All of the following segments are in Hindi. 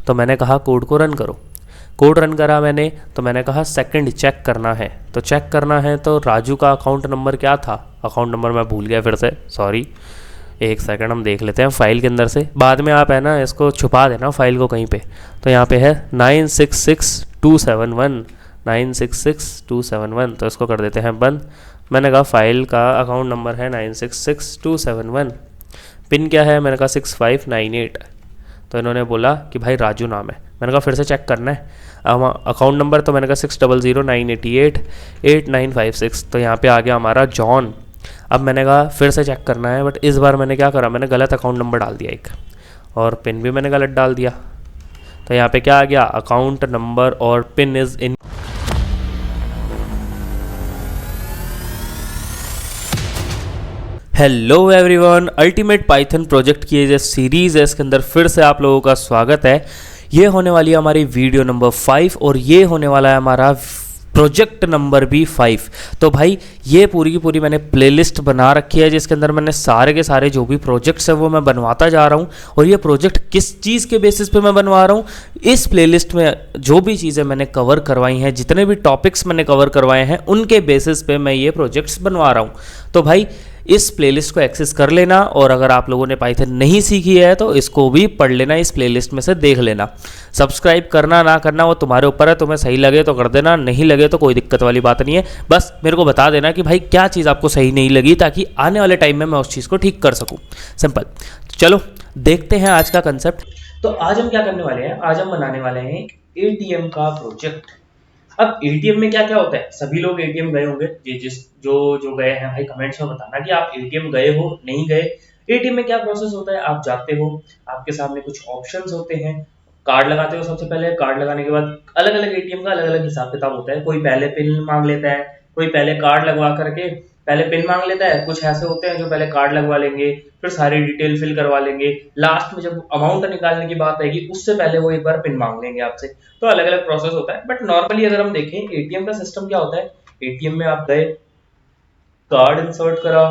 तो मैंने कहा कोड को रन करो। कोड रन करा मैंने, तो मैंने कहा सेकंड चेक करना है। तो चेक करना है तो राजू का अकाउंट नंबर क्या था, अकाउंट नंबर मैं भूल गया फिर से, सॉरी, एक सेकंड हम देख लेते हैं फाइल के अंदर से, बाद में आप है ना इसको छुपा देना फाइल को कहीं पे। तो यहाँ पे है 966271, 966271, तो इसको कर देते हैं बंद। मैंने कहा फाइल का अकाउंट नंबर है 966271, पिन क्या है, मैंने कहा 6598। तो इन्होंने बोला कि भाई राजू नाम है। मैंने कहा फिर से चेक करना है अकाउंट नंबर, तो मैंने कहा 6009888956, तो यहाँ पे आ गया हमारा जॉन। अब मैंने कहा फिर से चेक करना है, बट इस बार मैंने क्या करा, मैंने गलत अकाउंट नंबर डाल दिया एक, और पिन भी मैंने गलत डाल दिया। तो यहाँ पे क्या आ गया, अकाउंट नंबर और pin is in. Hello everyone, ultimate Python project की ये जो सीरीज़ है इसके अंदर फिर से आप लोगों का स्वागत है। ये होने वाली है हमारी वीडियो नंबर 5 और ये होने वाला है हमारा प्रोजेक्ट नंबर भी 5। तो भाई ये पूरी की पूरी मैंने प्लेलिस्ट बना रखी है जिसके अंदर मैंने सारे के सारे जो भी प्रोजेक्ट्स हैं वो मैं बनवाता जा रहा हूँ। और ये प्रोजेक्ट किस चीज़ के बेसिस पे मैं बनवा रहा हूँ, इस प्लेलिस्ट में जो भी चीज़ें मैंने कवर करवाई हैं, जितने भी टॉपिक्स मैंने कवर करवाए हैं, उनके बेसिस पे मैं ये प्रोजेक्ट्स बनवा रहा हूँ। तो भाई इस प्लेलिस्ट को एक्सेस कर लेना, और अगर आप लोगों ने पाइथन नहीं सीखी है तो इसको भी पढ़ लेना, इस प्लेलिस्ट में से देख लेना। सब्सक्राइब करना ना करना वो तुम्हारे ऊपर है, तुम्हें सही लगे तो कर देना, नहीं लगे तो कोई दिक्कत वाली बात नहीं है। बस मेरे को बता देना कि भाई क्या चीज़ आपको सही नहीं लगी, ताकि आने वाले टाइम में मैं उस चीज़ को ठीक कर सकूँ। सिंपल। चलो देखते हैं आज का कंसेप्ट। तो आज हम क्या करने वाले हैं, आज हम बनाने वाले हैं एक एटीएम का प्रोजेक्ट। अब एटीएम में क्या क्या होता है, सभी लोग एटीएम गए होंगे, ये जिस जो जो गए हैं भाई कमेंट्स में बताना कि आप एटीएम गए हो नहीं गए। एटीएम में क्या प्रोसेस होता है, आप जाते हो, आपके सामने कुछ ऑप्शंस होते हैं, कार्ड लगाते हो। सबसे पहले कार्ड लगाने के बाद अलग अलग एटीएम का अलग अलग हिसाब किताब होता है। कोई पहले पिन मांग लेता है, कोई पहले कार्ड लगवा करके पहले पिन मांग लेता है, कुछ ऐसे होते हैं जो पहले कार्ड लगवा लेंगे, फिर सारी डिटेल फिल करवा लेंगे, लास्ट में जब अमाउंट निकालने की बात आएगी उससे पहले वो एक बार पिन मांग लेंगे आपसे। तो अलग अलग प्रोसेस होता है, बट नॉर्मली अगर हम देखें एटीएम का सिस्टम क्या होता है, एटीएम में आप गए, कार्ड इंसर्ट करा,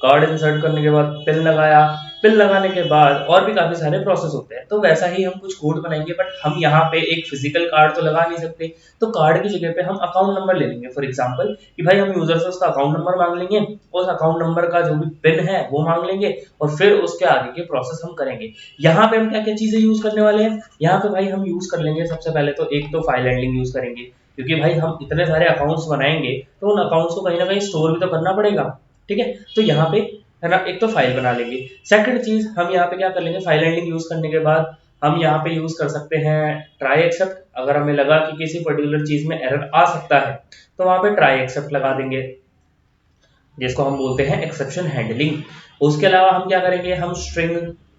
कार्ड इंसर्ट करने के बाद पिन लगाया, पिन लगाने के बाद और भी काफी सारे प्रोसेस होते हैं। तो वैसा ही हम कुछ कोड बनाएंगे, बट हम यहाँ पे एक फिजिकल कार्ड तो लगा नहीं सकते, तो कार्ड की जगह पे हम अकाउंट नंबर ले लेंगे। फॉर एग्जांपल कि भाई हम यूजर से उसका अकाउंट नंबर मांग लेंगे, उस अकाउंट नंबर का जो भी पिन है वो मांग लेंगे, और फिर उसके आगे के प्रोसेस हम करेंगे। यहाँ पे हम क्या क्या चीजें यूज करने वाले हैं, यहाँ पे भाई हम यूज कर लेंगे सबसे पहले तो एक तो फाइल हैंडलिंग यूज करेंगे, क्योंकि भाई हम इतने सारे अकाउंट्स बनाएंगे तो उन अकाउंट्स को कहीं ना कहीं स्टोर भी तो करना पड़ेगा। ठीक है, तो यहाँ पे है ना एक तो फाइल बना लेंगे। सेकंड चीज हम यहाँ पे क्या कर लेंगे, फाइल हैंडलिंग यूज करने के बाद हम यहाँ पे यूज कर सकते हैं ट्राई एक्सेप्ट। अगर हमें लगा कि किसी पर्टिकुलर चीज में एरर आ सकता है तो वहां पे ट्राई एक्सेप्ट लगा देंगे, जिसको हम बोलते हैं एक्सेप्शन हैंडलिंग। उसके अलावा हम क्या करेंगे, हम स्ट्रिंग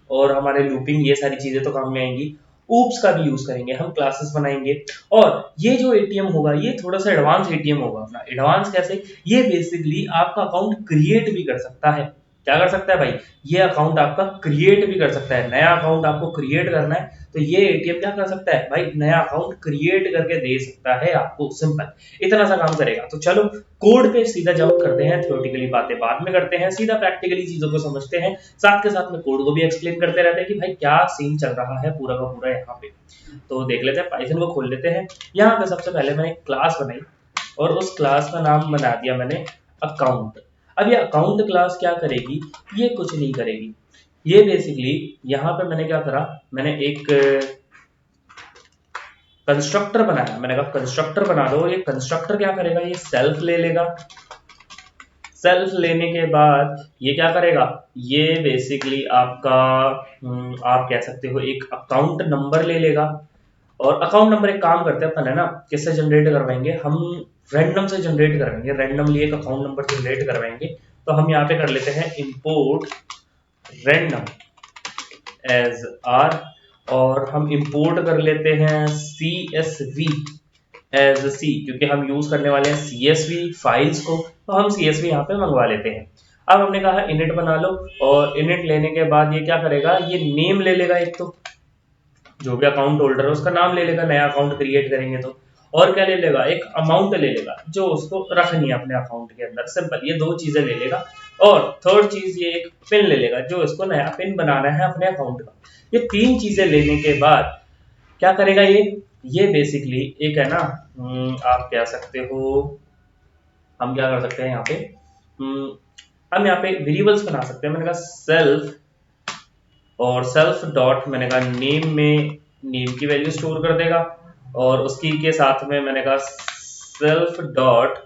और हमारे लूपिंग ये सारी चीजें तो काम में आएंगी। ऊप्स का भी यूज करेंगे, हम क्लासेस बनाएंगे। और ये जो एटीएम होगा ये थोड़ा सा एडवांस एटीएम होगा अपना। एडवांस कैसे, ये बेसिकली आपका अकाउंट क्रिएट भी कर सकता है। क्या कर सकता है भाई, ये अकाउंट आपका क्रिएट भी कर सकता है। नया अकाउंट आपको क्रिएट करना है तो ये एटीएम क्या कर सकता है भाई, नया अकाउंट क्रिएट करके दे सकता है आपको। सिंपल इतना सा काम करेगा। तो चलो कोड पे सीधा जंप करते हैं, थ्योरेटिकली बातें बाद में करते हैं, सीधा प्रैक्टिकली चीजों को समझते हैं, साथ के साथ में कोड को भी एक्सप्लेन करते रहते हैं कि भाई क्या सीन चल रहा है पूरा का पूरा यहाँ पे। तो देख लेते हैं, पाइथन को खोल लेते हैं। यहाँ पे सबसे पहले मैंने एक क्लास बनाई और उस क्लास का नाम बना दिया मैंने अकाउंट। अब ये अकाउंट क्लास क्या करेगी, ये कुछ नहीं करेगी। ये बेसिकली यहाँ पे मैंने क्या करा, मैंने एक कंस्ट्रक्टर बनाया। मैंने कहा कंस्ट्रक्टर बना दो। ये कंस्ट्रक्टर क्या करेगा, ये सेल्फ ले लेगा। सेल्फ लेने के बाद ये क्या करेगा, ये बेसिकली आपका आप कह सकते हो एक अकाउंट नंबर ले लेगा। और अकाउंट नंबर एक काम करते हैं अपन, है ना, किससे जनरेट करवाएंगे, हम रैंडम से जनरेट करवाएंगे, रैंडमली एक अकाउंट नंबर जनरेट करवाएंगे। तो हम यहाँ पे कर लेते हैं इंपोर्ट रैंडम एज आर, और हम इंपोर्ट कर लेते हैं CSV एज सी, क्योंकि हम यूज करने वाले हैं CSV फाइल्स को, तो हम CSV यहाँ पे मंगवा लेते हैं। अब हमने कहा इनिट बना लो, और इनिट लेने के बाद ये क्या करेगा, ये नेम ले लेगा, एक तो जो भी अकाउंट होल्डर है उसका नाम ले लेगा, नया अकाउंट क्रिएट करेंगे तो। और क्या ले लेगा, एक अमाउंट ले लेगा जो उसको रखनी है अपने अकाउंट के अंदर। सिंपल, ये दो चीजें ले लेगा। और थर्ड चीज ये एक पिन ले लेगा जो इसको नया पिन बनाना है अपने अकाउंट का। ये तीन चीजें लेने के बाद क्या करेगा ये बेसिकली एक है ना, आप कह सकते हो, हम क्या कर सकते हैं यहाँ पे, हम यहाँ पे वेरिएबल्स बना सकते हैं। मैंने कहा सेल्फ, और सेल्फ डॉट मैंने कहा नेम में नेम की वैल्यू स्टोर कर देगा, और उसकी के साथ में मैंने कहा सेल्फ डॉट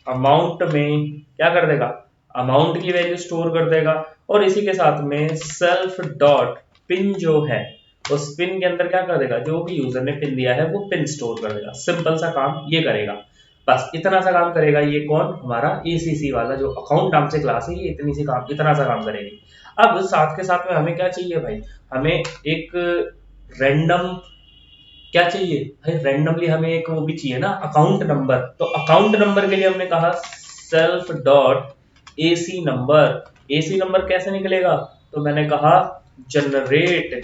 अमाउंट में क्या कर देगा, अमाउंट की वैल्यू स्टोर कर देगा, और इसी के साथ में सेल्फ डॉट पिन जो है उस पिन के अंदर क्या कर देगा, जो भी यूजर ने पिन दिया है वो पिन स्टोर कर देगा। सिंपल सा काम ये करेगा, बस इतना सा काम करेगा। ये कौन, हमारा एसीसी वाला जो अकाउंट नाम से क्लास है, ये इतना सा काम करेगी। अब साथ के साथ में हमें क्या चाहिए भाई, हमें एक रैंडम क्या चाहिए भाई, रैंडमली हमें एक वो भी चाहिए ना, अकाउंट नंबर। तो अकाउंट नंबर के लिए हमने कहा self dot AC number. AC number कैसे निकलेगा, तो मैंने कहा जनरेट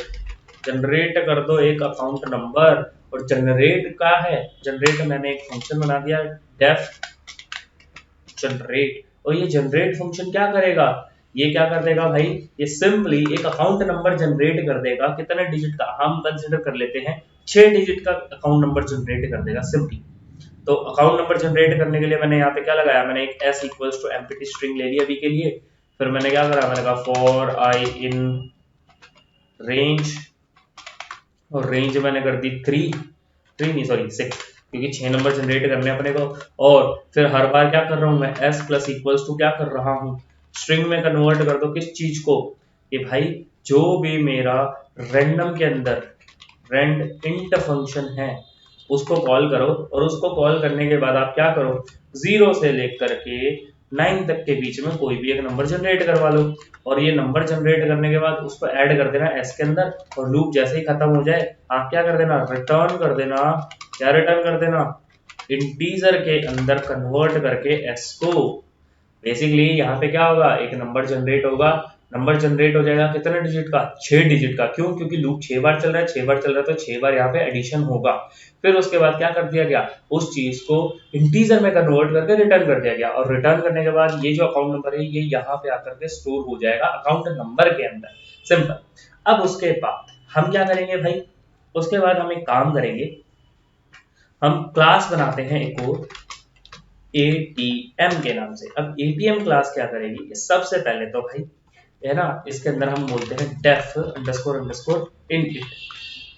कर दो एक अकाउंट नंबर, और जनरेट का है, जनरेट मैंने एक फंक्शन बना दिया डेफ जनरेट, और ये जनरेट फंक्शन क्या करेगा, ये क्या कर देगा भाई, ये सिंपली एक अकाउंट नंबर जनरेट कर देगा। कितने डिजिट का, हम कंसिडर कर लेते हैं 6 डिजिट का अकाउंट नंबर जनरेट कर देगा सिंपली। तो अकाउंट नंबर जनरेट करने के लिए मैंने यहाँ पे क्या लगाया, मैंने एक s equals to empty string ले लिया अभी के लिए। फिर मैंने क्या करा, मैंने कहा फॉर आई इन रेंज, और रेंज मैंने कर दी 6, क्योंकि 6 नंबर जनरेट करने अपने को। और फिर हर बार क्या कर रहा हूं मैं, s प्लस इक्वल्स टू क्या कर रहा हूं, स्ट्रिंग में कन्वर्ट कर दो किस चीज को, कि भाई जो भी मेरा रैंडम के अंदर रैंड इंट फंक्शन है उसको कॉल करो, और उसको कॉल करने के बाद आप क्या करो, 0 से लेकर के 9 तक के बीच में कोई भी एक नंबर जनरेट करवा लो, और ये नंबर जनरेट करने के बाद उसको ऐड कर देना s के अंदर, और लूप जैसे ही खत्म हो जाए आप क्या कर देना, रिटर्न कर देना। क्या रिटर्न कर देना, इंटीजर के अंदर कन्वर्ट करके s को। बेसिकली यहाँ पे क्या होगा, एक नंबर जनरेट होगा, नंबर जनरेट हो जाएगा कितने डिजिट का, 6 डिजिट का। क्यों, क्योंकि लूप 6 बार चल रहा है, 6 बार चल रहा है तो 6 बार यहाँ पे एडिशन होगा। फिर उसके बाद क्या कर दिया गया, उस चीज को इंटीजर में कन्वर्ट करके रिटर्न कर दिया गया, और रिटर्न करने के बाद ये जो अकाउंट नंबर है ये यहाँ पे आकर के स्टोर हो जाएगा अकाउंट नंबर के अंदर, सिंपल। अब उसके बाद हम क्या करेंगे भाई, उसके बाद हम एक काम करेंगे, हम क्लास बनाते हैं एक और ATM के नाम से। अब ATM क्लास क्या करेगी, सबसे पहले तो भाई है ना, इसके अंदर हम बोलते हैं डेफ अंडरस्कोर अंडरस्कोर इनपुट,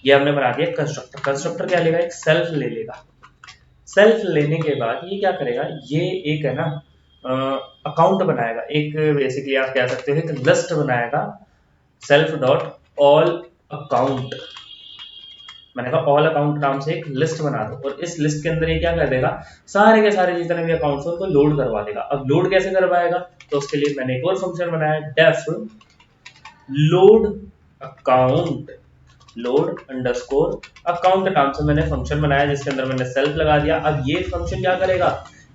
ये हमने बना दिया कंस्ट्रक्टर। कंस्ट्रक्टर क्या लेगा, एक सेल्फ ले लेगा। सेल्फ लेने के बाद ये क्या करेगा, ये एक है ना अकाउंट बनाएगा, एक बेसिकली आप कह सकते हो एक लिस्ट बनाएगा, सेल्फ डॉट ऑल अकाउंट। मैंने कहा ऑल अकाउंट नाम से एक लिस्ट बना दो, और इस लिस्ट के अंदर ये क्या कर देगा, सारे के सारे जितने भी अकाउंट्स हैं उनको लोड करवा देगा। अब लोड कैसे करवाएगा, तो उसके लिए मैंने एक और फंक्शन बनाया def load account, load underscore account नाम से मैंने फंक्शन बनाया, जिसके अंदर मैंने सेल्फ लगा दिया। अब ये फंक्शन क्या करेगा,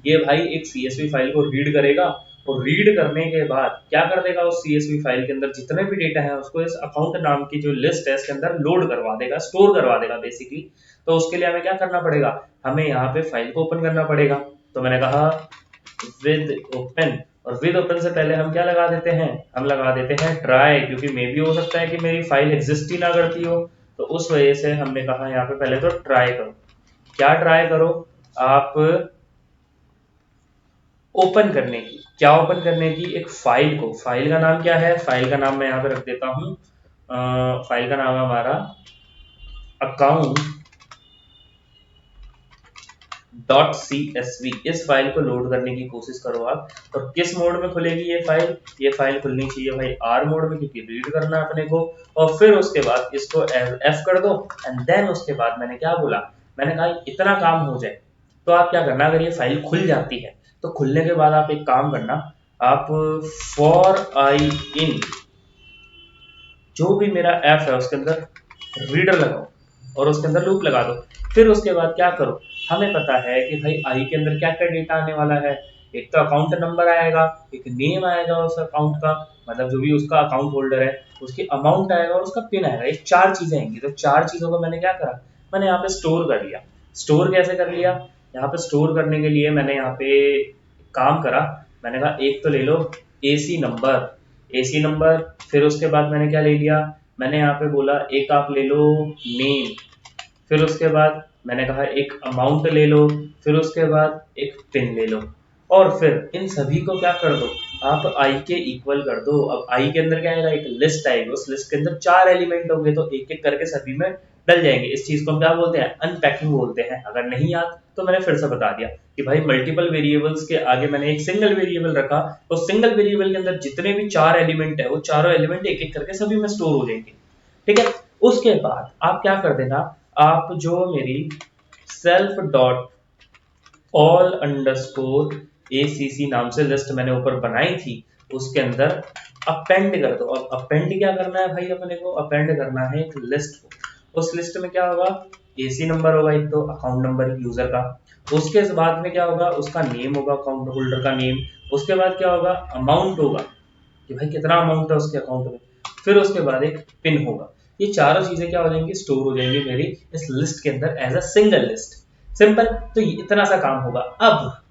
ये भाई एक CSV फाइल को रीड करेगा, और रीड करने के बाद क्या कर देगा, उस CSV फाइल के अंदर जितने भी डेटा है उसको इस अकाउंट नाम की जो लिस्ट है इसके अंदर लोड करवा देगा, स्टोर करवा देगा बेसिकली। तो उसके लिए हमें क्या करना पड़ेगा, हमें यहाँ पे फाइल को ओपन करना पड़ेगा। तो मैंने कहा विद ओपन, और विद ओपन से पहले हम क्या लगा देते हैं, हम लगा देते हैं ट्राई, क्योंकि मे भी हो सकता है कि मेरी फाइल एग्जिस्ट ही ना करती हो। तो उस वजह से हमने कहा यहाँ पे पहले तो ट्राई करो। क्या ट्राई करो, आप ओपन करने की, क्या ओपन करने की, एक फाइल को। फाइल का नाम क्या है, फाइल का नाम मैं यहाँ पे रख देता हूँ, फाइल का नाम है हमारा अकाउंट .csv। इस फाइल को लोड करने की कोशिश करो आप। और किस मोड में खुलेगी ये फाइल, ये फाइल खुलनी चाहिए भाई R मोड में, क्योंकि रीड करना है अपने को। और फिर उसके बाद इसको F कर दो, एंड देन उसके बाद मैंने क्या बोला, मैंने कहा इतना काम हो जाए तो आप क्या करना, अगर ये फाइल खुल जाती है तो खुलने के बाद आप एक काम करना, आप फॉर आई इन जो भी मेरा F है उसके अंदर रीडर लगाओ, और उसके अंदर लूप लगा दो। फिर उसके बाद क्या करो, हमें पता है कि भाई आई के अंदर क्या क्या डेटा आने वाला है, एक तो अकाउंट नंबर आएगा, एक नेम आएगा उस अकाउंट का, मतलब जो भी उसका अकाउंट होल्डर है, उसकी अमाउंट आएगा, और उसका पिन आएगा। ये 4 चीजें आएंगी। तो 4 चीजों को मैंने क्या करा, मैंने यहाँ पे स्टोर कर लिया। स्टोर कैसे कर लिया, यहाँ पे स्टोर करने के लिए मैंने यहाँ पे काम करा, मैंने कहा एक तो ले लो एसी नंबर, फिर उसके बाद मैंने क्या ले लिया, मैंने यहाँ पे बोला एक आप ले लो नेम, फिर उसके बाद मैंने कहा एक अमाउंट ले लो, फिर उसके बाद एक पिन ले लो, और फिर इन सभी को क्या कर दो, आप आई के इक्वल कर दो। अब आई के अंदर क्या आएगा, एक लिस्ट आएगी, उस लिस्ट के अंदर 4 एलिमेंट होंगे, तो एक एक करके सभी में डल जाएंगे। इस चीज को हम क्या बोलते हैं, अनपैकिंग बोलते हैं। अगर नहीं याद तो मैंने फिर से बता दिया कि भाई मल्टीपल वेरिएबल्स के आगे मैंने एक सिंगल वेरिएबल रखा, तो सिंगल वेरिएबल के अंदर जितने भी 4 एलिमेंट है वो चारों एलिमेंट एक एक करके सभी में स्टोर हो जाएंगे। ठीक है, उसके बाद आप क्या कर देना, आप जो मेरी self dot all underscore ACC नाम से लिस्ट मैंने ऊपर बनाई थी, उसके अंदर अपेंड कर दो। अब अपेंड क्या करना है भाई, अपने को अपेंड करना है एक लिस्ट को। उस लिस्ट में क्या होगा, AC नंबर होगा, एक तो अकाउंट नंबर यूजर का, उसके बाद में क्या होगा, उसका नेम होगा, अकाउंट होल्डर का नेम, उसके बाद क्या होगा, अमाउंट होगा कि भाई कितना अमाउंट है उसके अकाउंट में, फिर उसके बाद एक पिन होगा। ये चारों चीजें क्या हो जाएंगी, स्टोर हो जाएंगी मेरी इस लिस्ट के अंदर as a single list. Simple, तो इतना सा काम होगा। अब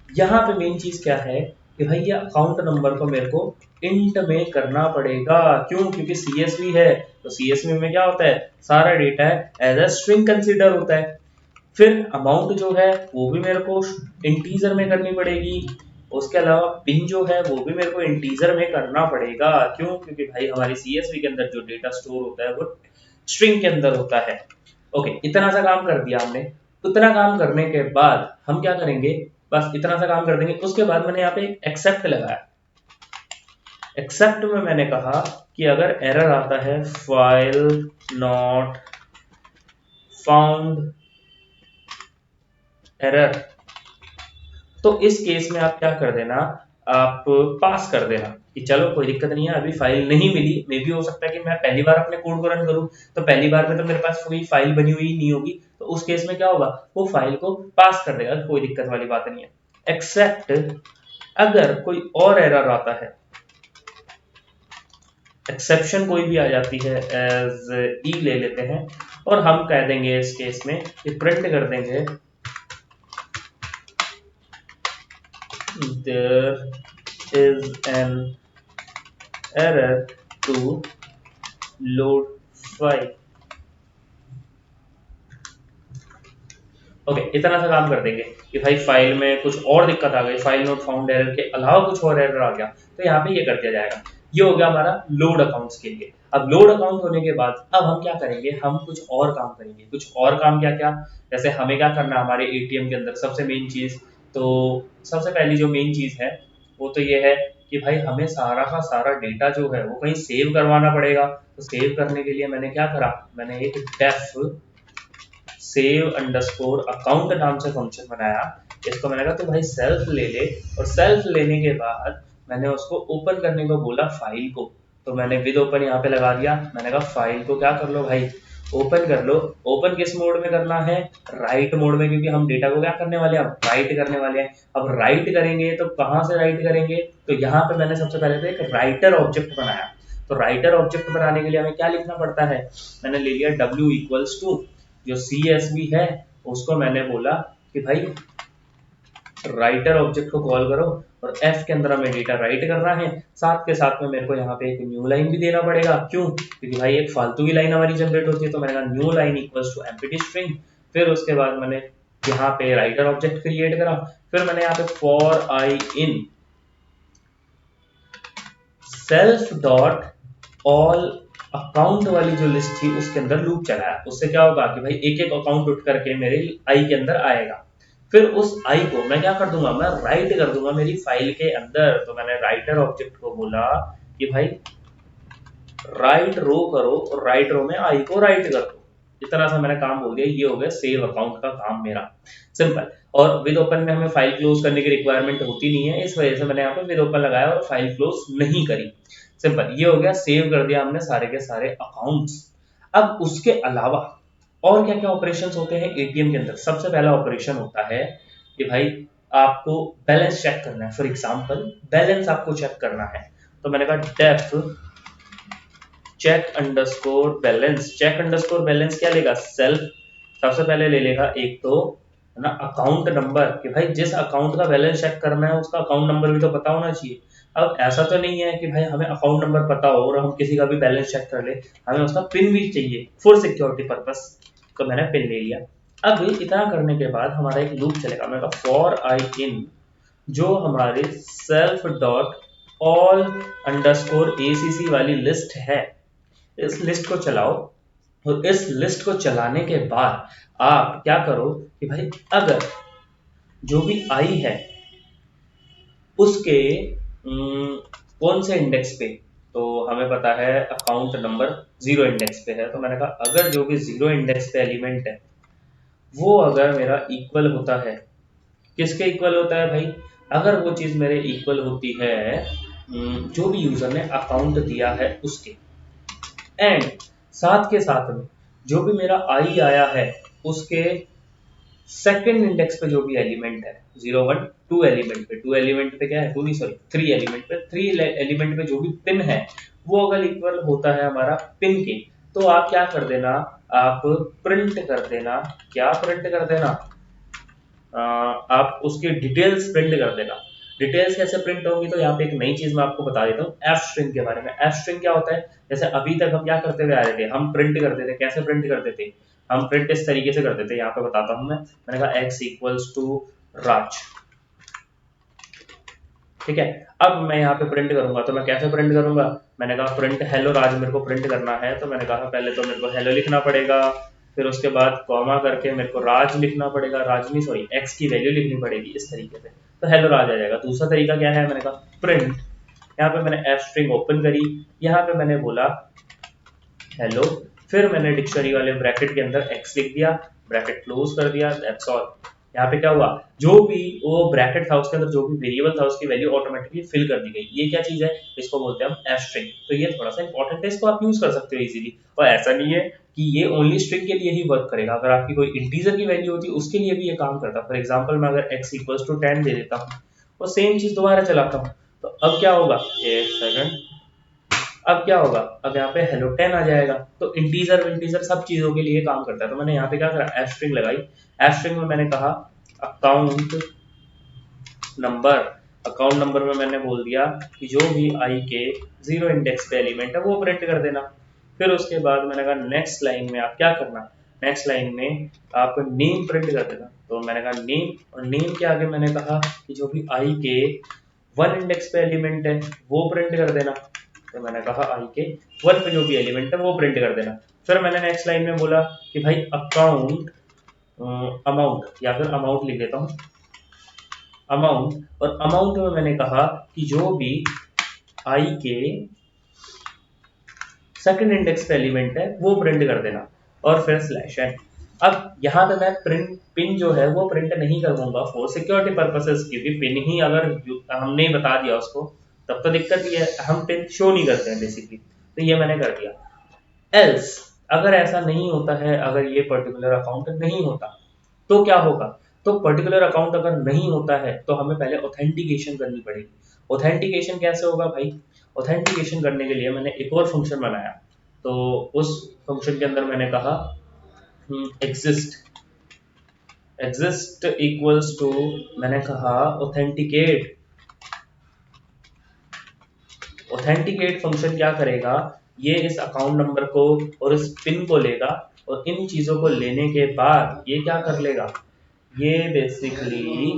यहाँ पे मेन चीज क्या है कि भाई ये अकाउंट नंबर को मेरे को इंट में करना पड़ेगा। क्यों, क्योंकि CSV है, तो CSV में क्या होता है, सारा डेटा है एज अ स्ट्रिंग कंसीडर होता है। फिर अमाउंट जो है वो भी मेरे को इंटीजर में करनी पड़ेगी, उसके अलावा पिन जो है वो भी मेरे को इंटीजर में करना पड़ेगा। क्यों, क्योंकि भाई हमारी CSV के अंदर जो डेटा स्टोर होता है वो स्ट्रिंग के अंदर होता है। ओके, इतना सा काम कर दिया हमने। उतना काम करने के बाद हम क्या करेंगे, बस इतना सा काम कर देंगे। उसके बाद मैंने यहाँ पे एक्सेप्ट लगाया। एक्सेप्ट में मैंने कहा कि अगर एरर आता है फाइल नॉट फाउंड एरर, तो इस केस में आप क्या कर देना, आप पास कर देना कि चलो कोई दिक्कत नहीं है, अभी फाइल नहीं मिली। मे भी हो सकता है कि मैं पहली बार अपने कोड को रन करूं, तो पहली बार में तो मेरे पास कोई फाइल बनी हुई नहीं होगी, तो उस केस में क्या होगा, वो फाइल को पास कर देगा, कोई दिक्कत वाली बात नहीं है। एक्सेप्ट अगर कोई और एरर आता है, एक्सेप्शन कोई भी आ जाती है, एज ई ले लेते हैं, और हम कह देंगे इस केस में कि प्रिंट कर देंगे there is an error to load file। Okay, इतना सा काम कर देंगे कि भाई फाइल में कुछ और दिक्कत आ गई, फाइल नॉट फाउंड एरर के अलावा कुछ और एरर आ गया, तो यहाँ पे ये कर दिया जाएगा। ये हो गया हमारा लोड अकाउंट्स के लिए। अब लोड अकाउंट होने के बाद अब हम क्या करेंगे, हम कुछ और काम करेंगे। कुछ और काम क्या क्या, जैसे हमें क्या करना है हमारे ATM के अंदर, सबसे मेन चीज, तो सबसे पहली जो मेन चीज है वो तो ये है कि भाई हमें सारा का सारा डेटा जो है वो कहीं सेव करवाना पड़ेगा। तो सेव करने के लिए मैंने क्या करा, मैंने एक डेफ सेव अंडरस्कोर अकाउंट नाम से फंक्शन बनाया। इसको मैंने कहा तो भाई सेल्फ ले ले, और सेल्फ लेने के बाद मैंने उसको ओपन करने को बोला फाइल को, तो मैंने विद ओपन यहाँ पे लगा दिया। मैंने कहा फाइल को क्या कर लो भाई, ओपन कर लो। ओपन किस मोड में करना है, राइट मोड में, क्योंकि हम डेटा को क्या करने वाले हैं, राइट करने वाले हैं। अब राइट करेंगे तो कहाँ से राइट करेंगे, तो यहाँ पे मैंने सबसे पहले तो एक राइटर ऑब्जेक्ट बनाया। तो राइटर ऑब्जेक्ट बनाने के लिए हमें क्या लिखना पड़ता है, मैंने ले लिया W इक्वल्स टू जो CSV है, उसको मैंने बोला कि भाई राइटर ऑब्जेक्ट को कॉल करो, और F के अंदर हमें डेटा राइट करना है। साथ के साथ में मेरे को यहाँ पे एक न्यू लाइन भी देना पड़ेगा। क्यों, क्योंकि भाई एक फालतू की लाइन हमारी जनरेट होती है, तो मैंने कहा new line equals to empty string. फिर उसके बाद मैंने यहाँ पे राइटर ऑब्जेक्ट क्रिएट करा। फिर मैंने यहाँ पे for I in self dot all account वाली जो लिस्ट थी उसके अंदर लूप चलाया। उससे क्या होगा कि भाई एक एक अकाउंट उठ करके मेरे आई के अंदर आएगा। फिर उस आई को मैं क्या कर दूंगा, मैं राइट कर दूंगा मेरी फाइल के अंदर। तो मैंने राइटर ऑब्जेक्ट को बोला कि भाई राइट रो करो, और राइट रो में आई को राइट कर दो। इतना सा मैंने काम बोल दिया। ये हो गया सेव अकाउंट का काम मेरा, सिंपल। और विद ओपन में हमें फाइल क्लोज करने की रिक्वायरमेंट होती नहीं है, इस वजह से मैंने यहाँ पे विद ओपन लगाया और फाइल क्लोज नहीं करी। सिंपल, ये हो गया, सेव कर दिया हमने सारे के सारे अकाउंट्स। अब उसके अलावा और क्या क्या ऑपरेशंस होते हैं ATM के अंदर। सबसे पहला ऑपरेशन होता है कि भाई आपको बैलेंस चेक करना है। फॉर एग्जांपल बैलेंस आपको चेक करना है, तो मैंने कहा def check underscore balance. Check underscore balance क्या लेगा, सेल्फ सबसे पहले ले लेगा एक तो है ना अकाउंट नंबर, कि भाई जिस अकाउंट का बैलेंस चेक करना है उसका अकाउंट नंबर भी तो पता होना चाहिए। अब ऐसा तो नहीं है कि भाई हमें अकाउंट नंबर पता हो और हम किसी का भी बैलेंस चेक कर ले, हमें उसका पिन भी चाहिए फॉर सिक्योरिटी पर्पस। तो मैंने पिन ले लिया। अब इतना करने के बाद हमारा एक लूप चलेगा, मैंने कहा फॉर आई इन जो हमारे self dot all underscore ACC वाली लिस्ट है, इस लिस्ट को चलाओ। और इस लिस्ट को चलाने के बाद आप क्या करो कि भाई अगर जो भी आई है उसके कौन से इंडेक्स पे, तो हमें पता है अकाउंट नंबर 0 इंडेक्स पे है, तो मैंने कहा अगर जो भी 0 इंडेक्स पे एलिमेंट है वो अगर मेरा इक्वल होता है, किसके इक्वल होता है भाई, अगर वो चीज मेरे इक्वल होती है जो भी यूजर ने अकाउंट दिया है उसके, एंड साथ के साथ में जो भी मेरा आई आया है उसके सेकंड इंडेक्स पे जो भी एलिमेंट है 0 1 2 एलिमेंट पे, 2 एलिमेंट पे क्या है 2 नहीं सॉरी 3 एलिमेंट पे, 3 एलिमेंट पे जो भी पिन है वो अगर इक्वल होता है हमारा पिन के, तो आप क्या कर देना, आप प्रिंट कर देना, क्या प्रिंट कर देना, आप उसकी डिटेल्स प्रिंट कर देना। डिटेल्स कैसे प्रिंट होंगी, तो यहाँ पे एक नई चीज मैं आपको बता देता हूँ एफ स्ट्रिंग के बारे में। एफ स्ट्रिंग क्या होता है, जैसे अभी तक हम क्या करते हुए आ रहे थे, हम प्रिंट करते थे, कैसे प्रिंट करते थे, हम प्रिंट इस तरीके से करते थे, यहाँ पे बताता हूँ मैंने कहा x इक्वल्स टू राज, ठीक है। अब मैं यहाँ पे प्रिंट करूंगा तो मैं कैसे प्रिंट करूंगा, मैंने कहा प्रिंट हेलो राज मेरे को प्रिंट करना है, तो मैंने कहा पहले तो मेरे को हेलो लिखना पड़ेगा, फिर उसके बाद कॉमा करके मेरे को राज लिखना पड़ेगा, राज नहीं सॉरी एक्स की वैल्यू लिखनी पड़ेगी इस तरीके से, तो हेलो राज आ जाएगा। दूसरा तरीका क्या है, मैंने कहा प्रिंट, यहाँ पे मैंने एफ स्ट्रिंग ओपन करी, यहाँ पे मैंने बोला हेलो, फिर मैंने डिक्शनरी वाले ब्रैकेट के अंदर एक्स लिख दिया, ब्रैकेट क्लोज कर दिया, दैट्स ऑल। यहाँ पे क्या हुआ, जो भी वो ब्रैकेट था उसके अंदर जो भी वेरिएबल था उसकी वैल्यू ऑटोमेटिकली फिल कर दी गई। ये क्या चीज है, इसको बोलते हैं हम एफ स्ट्रिंग। तो ये थोड़ा सा इंपॉर्टेंट है, इसको आप यूज कर सकते हो इजीली, और ऐसा नहीं है कि ये ओनली स्ट्रिंग के लिए ही वर्क करेगा, अगर आपकी कोई इंटीजर की वैल्यू होती है उसके लिए भी ये काम करता है। फॉर एग्जाम्पल मैं अगर x इक्वल्स टू 10 दे देता हूँ और सेम चीज दोबारा चलाता हूँ, तो अब क्या होगा, एक सेकंड, अब क्या होगा, अब यहाँ पे हेलो 10 आ जाएगा। तो इंटीजर सब चीजों के लिए काम करता है। तो मैंने यहाँ पे क्या करा, एफ स्ट्रिंग लगाई, एफ स्ट्रिंग में मैंने कहा अकाउंट नंबर, अकाउंट नंबर में मैंने बोल दिया कि जो भी आई के 0 इंडेक्स पे एलिमेंट है वो प्रिंट कर देना। फिर उसके बाद मैंने कहा नेक्स्ट लाइन में आप क्या करना, नेक्स्ट लाइन में आप नेम प्रिंट कर देना। तो मैंने कहा नेम, और नेम के आगे मैंने कहा कि जो भी आई के 1 इंडेक्स पे एलिमेंट है वो प्रिंट कर देना। तो मैंने कहा आई के 1 पे जो भी एलिमेंट है वो प्रिंट कर देना। फिर मैंने नेक्स्ट लाइन में बोला कि भाई अकाउंट अमाउंट, या फिर अमाउंट लिख देता हूँ अमाउंट, और अमाउंट में मैंने कहा कि जो भी आई के सेकंड इंडेक्स पे एलिमेंट है वो प्रिंट कर देना, और फिर स्लैश एन। अब यहाँ पे मैं प्रिंट पिन जो है वो प्रिंट नहीं करूंगा फॉर सिक्योरिटी पर्पसेस, क्योंकि पिन ही अगर हमने बता दिया उसको तब तो दिक्कत ही है, हम पिन शो नहीं करते हैं बेसिकली, तो ये मैंने कर दिया। एल्स अगर ऐसा नहीं होता है, अगर ये पर्टिकुलर अकाउंट नहीं होता तो क्या होगा, तो पर्टिकुलर अकाउंट अगर नहीं होता है तो हमें पहले ऑथेंटिकेशन करनी पड़ेगी। ऑथेंटिकेशन कैसे होगा भाई, ऑथेंटिकेशन करने के लिए मैंने एक और फंक्शन बनाया, तो उस फंक्शन के अंदर मैंने कहा एग्जिस्ट इक्वल्स टू, मैंने कहा ऑथेंटिकेट। ऑथेंटिकेट फंक्शन क्या करेगा, ये इस अकाउंट नंबर को और इस पिन को लेगा, और इन चीजों को लेने के बाद ये क्या कर लेगा, ये बेसिकली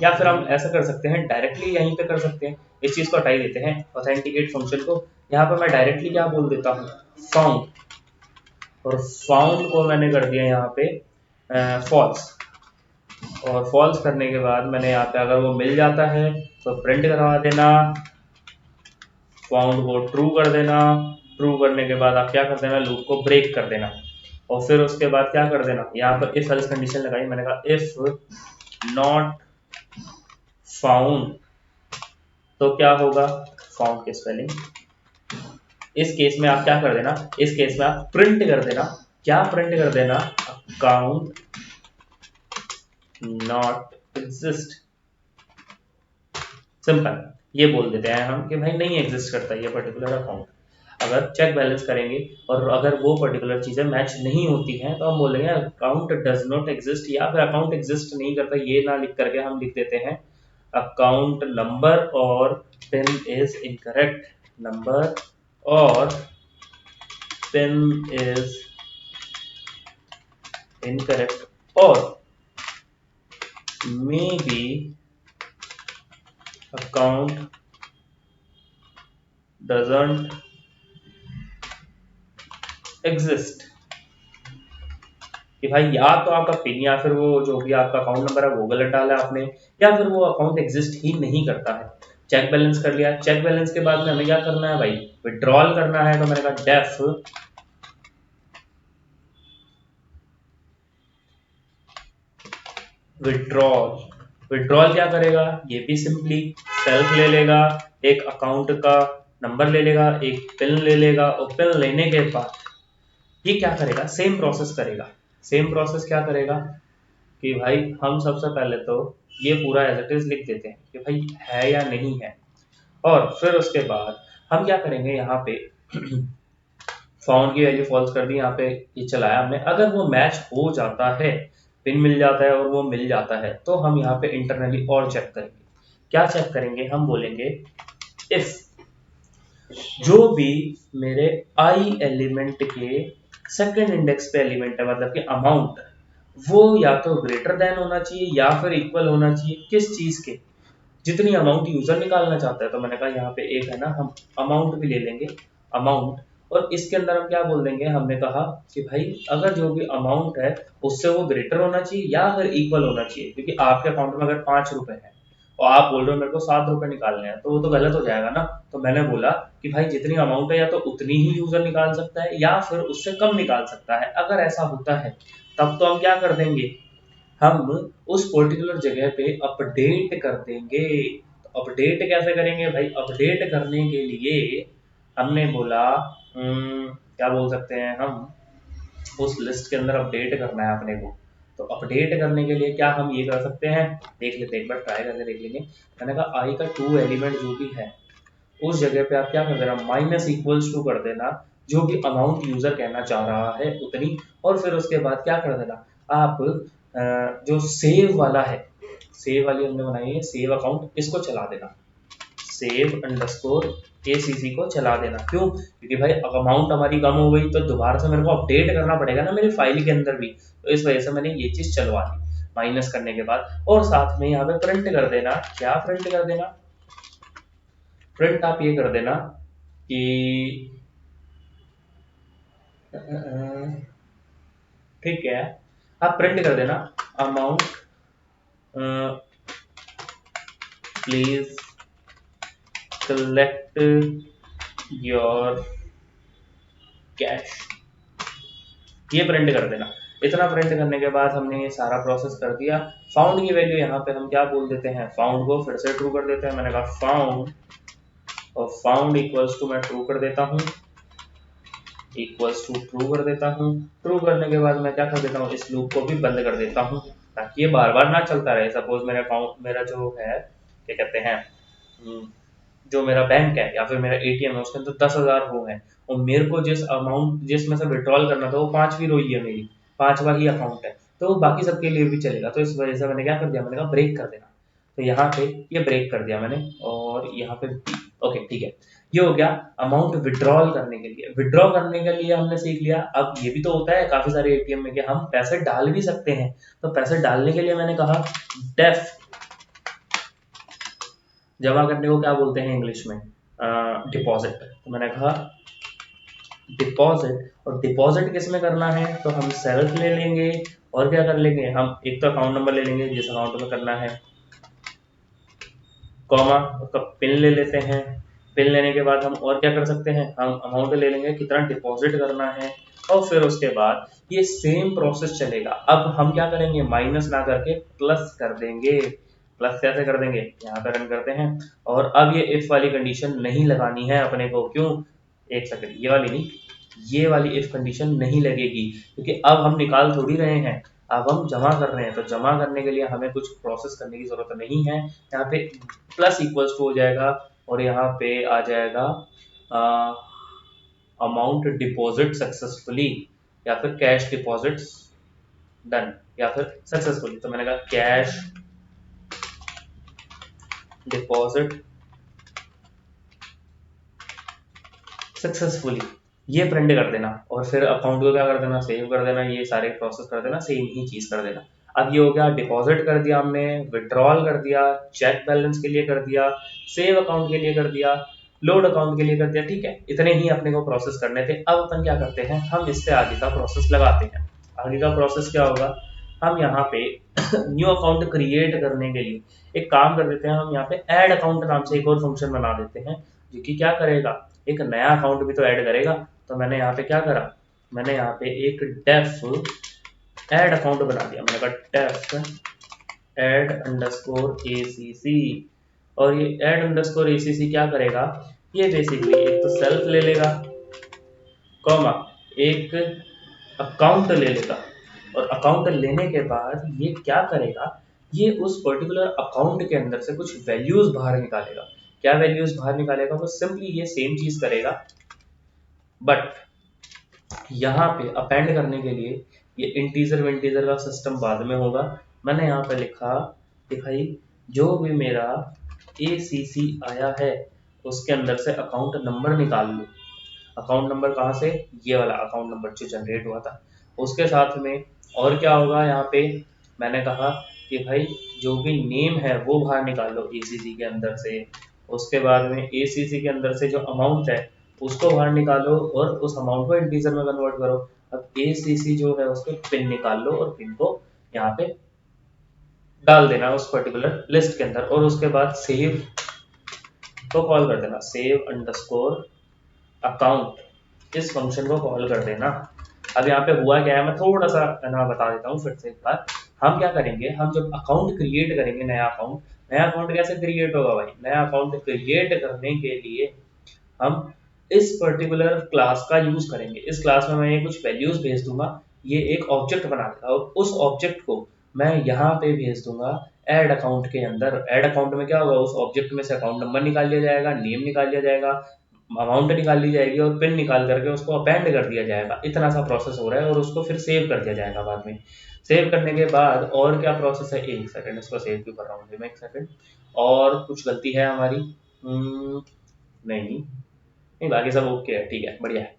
या फिर हम ऐसा कर सकते हैं डायरेक्टली यहीं पे कर सकते हैं, इस चीज को हटा ही देते हैं ऑथेंटिकेट फंक्शन को। यहाँ पे मैं डायरेक्टली क्या बोल देता हूँ फाउंड, और फाउंड को मैंने कर दिया यहाँ पे फॉल्स, और फॉल्स करने के बाद मैंने यहाँ पे अगर वो मिल जाता है तो प्रिंट करवा देना, फाउंड को ट्रू कर देना, ट्रू करने के बाद आप क्या कर देना, लूप को ब्रेक कर देना, और फिर उसके बाद क्या कर देना, यहाँ पर इफ एल्स कंडीशन लगाई, मैंने कहा इफ नॉट फाउंड, तो क्या होगा, फाउंड की स्पेलिंग, इस केस में आप क्या कर देना, इस केस में आप प्रिंट कर देना, क्या प्रिंट कर देना, अकाउंट नॉट एग्जिस्ट, सिंपल ये बोल देते हैं हम कि भाई नहीं एग्जिस्ट करता ये पर्टिकुलर अकाउंट। अगर चेक बैलेंस करेंगे और अगर वो पर्टिकुलर चीजें मैच नहीं होती हैं तो हम बोलेंगे अकाउंट डज नॉट एग्जिस्ट, या फिर अकाउंट एग्जिस्ट नहीं करता, ये ना लिख करके हम लिख देते हैं अकाउंट नंबर और पिन इज इनकरेक्ट, नंबर और पिन इज इनकरेक्ट और may be account doesn't exist, कि भाई या तो आपका पिन या फिर वो जो भी आपका अकाउंट नंबर है वो गलत डाला आपने, या फिर वो अकाउंट एग्जिस्ट ही नहीं करता है। चेक बैलेंस कर लिया, चेक बैलेंस के बाद में हमें क्या करना है भाई, विड्रॉल करना है। तो मैंने कहा डेफ विड्रॉल। विड्रॉल क्या करेगा, ये भी सिंपली सेल्फ ले लेगा, एक अकाउंट का नंबर ले लेगा, एक पिन ले लेगा, और पिन लेने के बाद ये क्या करेगा, सेम प्रोसेस करेगा। सेम प्रोसेस क्या करेगा कि भाई हम सबसे पहले तो ये पूरा एज इट इज लिख देते हैं कि भाई है या नहीं है, और फिर उसके बाद हम क्या करेंगे, यहाँ पे फाउंड की वैल्यू फॉल्स कर दी, यहाँ पे ये चलाया हमने। अगर वो मैच हो जाता है, पिन मिल जाता है और वो मिल जाता है, तो हम यहाँ पे इंटरनली और चेक करेंगे। क्या चेक करेंगे, हम बोलेंगे इफ जो भी मेरे आई एलिमेंट के सेकंड इंडेक्स पे एलिमेंट है, मतलब कि अमाउंट, वो या तो ग्रेटर देन होना चाहिए या फिर इक्वल होना चाहिए किस चीज के, जितनी अमाउंट यूजर निकालना चाहता है। तो मैंने कहा यहाँ पे एक है ना, हम अमाउंट भी ले लेंगे, अमाउंट, और इसके अंदर हम क्या बोल देंगे, हमने कहा कि भाई अगर जो भी अमाउंट है उससे वो ग्रेटर होना चाहिए या फिर इक्वल होना चाहिए, क्योंकि आपके अकाउंट में अगर 5 रुपए है और आप बोल रहे हो मेरे को 7 रुपए निकालने हैं, तो वो तो गलत हो जाएगा ना। तो मैंने बोला कि भाई जितनी अमाउंट है या तो उतनी ही यूजर निकाल सकता है या फिर उससे कम निकाल सकता है। अगर ऐसा होता है तब तो हम क्या कर देंगे, हम उस पर्टिकुलर जगह पे अपडेट कर देंगे। तो अपडेट कैसे करेंगे भाई, अपडेट करने के लिए हमने बोला क्या बोल सकते हैं हम, उस लिस्ट के अंदर अपडेट करना है अपने को। तो अपडेट करने के लिए क्या हम ये कर सकते हैं, देख लेते हैं, एक बार ट्राई करके देख लेंगे। मैंने कहा आई का 2 एलिमेंट जो भी है उस जगह पे आप क्या कर देना, माइनस इक्वल्स टू कर देना जो भी अमाउंट यूजर कहना चाह रहा है उतनी, और फिर उसके बाद क्या कर देना आप जो सेव वाला है, सेव वाली हमने बनाई है सेव अकाउंट, इसको चला देना, सेव अंडरस्कोर ACC को चला देना। क्यों, क्योंकि भाई अमाउंट हमारी कम हो गई तो दोबारा से मेरे को अपडेट करना पड़ेगा ना मेरी फाइल के अंदर भी, तो इस वजह से मैंने ये चीज चलवा दी माइनस करने के बाद। और साथ में यहाँ पे प्रिंट कर देना, क्या प्रिंट कर देना, प्रिंट आप ये कर देना कि ठीक है, आप प्रिंट कर देना amount please collect your cash, ये प्रिंट कर देना। इतना प्रिंट करने के बाद हमने ये सारा प्रोसेस कर दिया। फाउंड की वैल्यू यहाँ पे हम क्या बोल देते हैं, फाउंड को फिर से ट्रू कर देते हैं। मैंने कहा फाउंड, और फाउंड इक्वल्स टू मैं ट्रू कर देता हूँ, इक्वल्स टू ट्रू कर देता हूँ। ट्रू करने के बाद मैं क्या कर देता हूँ, इस लूप को भी बंद कर देता हूँ ताकि ये बार बार ना चलता रहे। सपोज मेरा अकाउंट, मेरा जो है क्या कहते हैं, जो मेरा बैंक है या फिर मेरा ATM है उसके अंदर 10,000 रो है, और मेरे को जिस अमाउंट जिसमें से विड्रॉल करना था वो 5वीं रो ही है, मेरी 5वां ही अकाउंट है, तो वो बाकी सबके लिए भी चलेगा। तो इस वजह से मैंने क्या कर दिया, मैंने कहा ब्रेक कर देना। तो यहाँ पे ये ब्रेक कर दिया मैंने, और यहाँ पे ओके ठीक है, ये हो गया अमाउंट विड्रॉल करने के लिए। विड्रॉ करने के लिए हमने सीख लिया। अब ये भी तो होता है काफी सारे ATM में कि हम पैसे डाल भी सकते हैं, तो पैसे डालने के लिए मैंने कहा डेफ, जमा करने को क्या बोलते हैं इंग्लिश में, डिपॉजिट। तो मैंने कहा डिपॉजिट, और डिपॉजिट किस में करना है, तो हम सेल्फ ले लेंगे, और क्या कर लेंगे, हम एक तो अकाउंट नंबर ले लेंगे जिस अकाउंट में करना है, कॉमा उसका पिन ले लेते हैं। पिन लेने के बाद हम और क्या कर सकते हैं, हम अमाउंट ले लेंगे कितना डिपॉजिट करना है, और फिर उसके बाद ये सेम प्रोसेस चलेगा। अब हम क्या करेंगे, माइनस ना करके प्लस कर देंगे। प्लस कैसे कर देंगे, यहाँ पे रन करते हैं, और अब ये इफ वाली कंडीशन नहीं लगानी है अपने को। क्यों, एक सेकंड, ये वाली नहीं, ये वाली इफ कंडीशन नहीं लगेगी, क्योंकि अब हम निकाल थोड़ी रहे हैं, अब हम जमा कर रहे हैं। तो जमा करने के लिए हमें कुछ प्रोसेस करने की जरूरत नहीं है। यहाँ पे प्लस इक्वल्स टू हो जाएगा, और यहाँ पे आ जाएगा अमाउंट डिपॉजिट सक्सेसफुली, या फिर कैश डिपॉजिट डन, या फिर सक्सेसफुली। तो मैंने कहा कैश डिपॉजिट सक्सेसफुली, ये प्रिंट कर देना और फिर अकाउंट को क्या कर देना, सेव कर देना, ये सारे प्रोसेस कर देना, सेम ही चीज कर देना। अब ये हो गया, डिपॉजिट कर दिया हमने, विड्रॉल कर दिया, चेक बैलेंस के लिए कर दिया, सेव अकाउंट के लिए कर दिया, लोड अकाउंट के लिए कर दिया। ठीक है, इतने ही अपने को प्रोसेस करने थे। अब अपन क्या करते हैं, हम इससे आगे का प्रोसेस लगाते हैं। आगे का प्रोसेस क्या होगा, हम यहाँ पे न्यू अकाउंट क्रिएट करने के लिए एक काम कर देते हैं, हम यहाँ पे ऐड अकाउंट नाम से एक और फंक्शन बना देते हैं, जो कि क्या करेगा, एक नया अकाउंट भी तो ऐड करेगा। तो मैंने यहाँ पे क्या करा, मैंने यहाँ पे एक डेफ ऐड अकाउंट बना दिया। मैंने कहा डेफ ऐड अंडरस्कोर एसीसी, और ये ऐड अंडरस्कोर एसीसी क्या करेगा, ये बेसिकली एक तो सेल्फ ले लेगा, कॉमा एक अकाउंट ले लेगा, और अकाउंट लेने के बाद ये क्या करेगा, ये उस पर्टिकुलर अकाउंट के अंदर से कुछ वैल्यूज बाहर निकालेगा। क्या वैल्यूज बाहर निकालेगा, वो सिंपली ये सेम चीज करेगा, बट यहाँ पे अपेंड करने के लिए ये इंटीजर विंटीजर का सिस्टम बाद में होगा। मैंने यहाँ पे लिखा कि भाई जो भी मेरा ACC आया है उसके अंदर से अकाउंट नंबर निकाल लो। अकाउंट नंबर कहाँ से, ये वाला अकाउंट नंबर जो जनरेट हुआ था। उसके साथ में और क्या होगा, यहाँ पे मैंने कहा कि भाई जो भी नेम है वो बाहर निकाल लो ACC के अंदर से। उसके बाद में ACC के अंदर से जो अमाउंट है उसको बाहर निकालो और उस अमाउंट को इंटीजर में कन्वर्ट करो। अब ACC जो है उसके पिन निकाल लो और पिन को यहाँ पे डाल देना उस पर्टिकुलर लिस्ट के अंदर, और उसके बाद सेव को कॉल कर देना, सेव अंडरस्कोर अकाउंट, इस फंक्शन को कॉल कर देना। अब यहाँ पे हुआ क्या है, मैं थोड़ा सा ना बता देता हूँ फिर से एक बार। हम क्या करेंगे, हम जब अकाउंट क्रिएट करेंगे, नया अकाउंट कैसे क्रिएट होगा भाई, नया अकाउंट क्रिएट करने के लिए हम इस पर्टिकुलर क्लास का यूज करेंगे। इस क्लास में मैं ये कुछ वैल्यूज भेज दूंगा, ये एक ऑब्जेक्ट बना देगा, और उस ऑब्जेक्ट को मैं यहाँ पे भेज दूंगा ऐड अकाउंट के अंदर। ऐड अकाउंट में क्या होगा, उस ऑब्जेक्ट में से अकाउंट नंबर निकाल लिया जाएगा, नेम निकाल लिया जाएगा, अमाउंट निकाल ली जाएगी, और पिन निकाल करके उसको अपेंड कर दिया जाएगा। इतना सा प्रोसेस हो रहा है, और उसको फिर सेव कर दिया जाएगा बाद में। सेव करने के बाद और क्या प्रोसेस है, एक सेकंड, इसको सेव क्यों कर रहा हूँ मैं, एक सेकंड, और कुछ गलती है हमारी, नहीं नहीं, बाकी सब ओके है, ठीक है, बढ़िया है।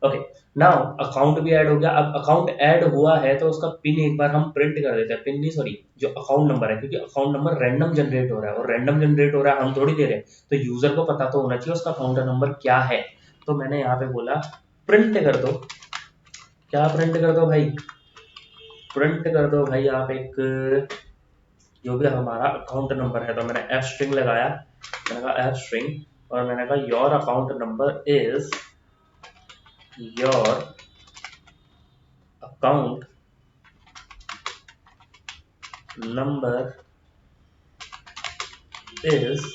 ओके, नाउ अकाउंट भी ऐड हो गया। अब अकाउंट ऐड हुआ है तो उसका पिन एक बार हम प्रिंट कर देते हैं, पिन नहीं सॉरी, जो अकाउंट नंबर है, क्योंकि अकाउंट नंबर रैंडम जनरेट हो रहा है, और रैंडम जनरेट हो रहा है, हम थोड़ी दे रहे हैं, तो यूजर को पता तो होना चाहिए उसका अकाउंट नंबर क्या है। तो मैंने यहाँ पे बोला प्रिंट कर दो, क्या प्रिंट कर दो भाई, प्रिंट कर दो भाई आप एक जो भी हमारा अकाउंट नंबर है। तो मैंने एफ स्ट्रिंग लगाया, मैंने कहा एफ स्ट्रिंग, और मैंने कहा your account number is, your account number is,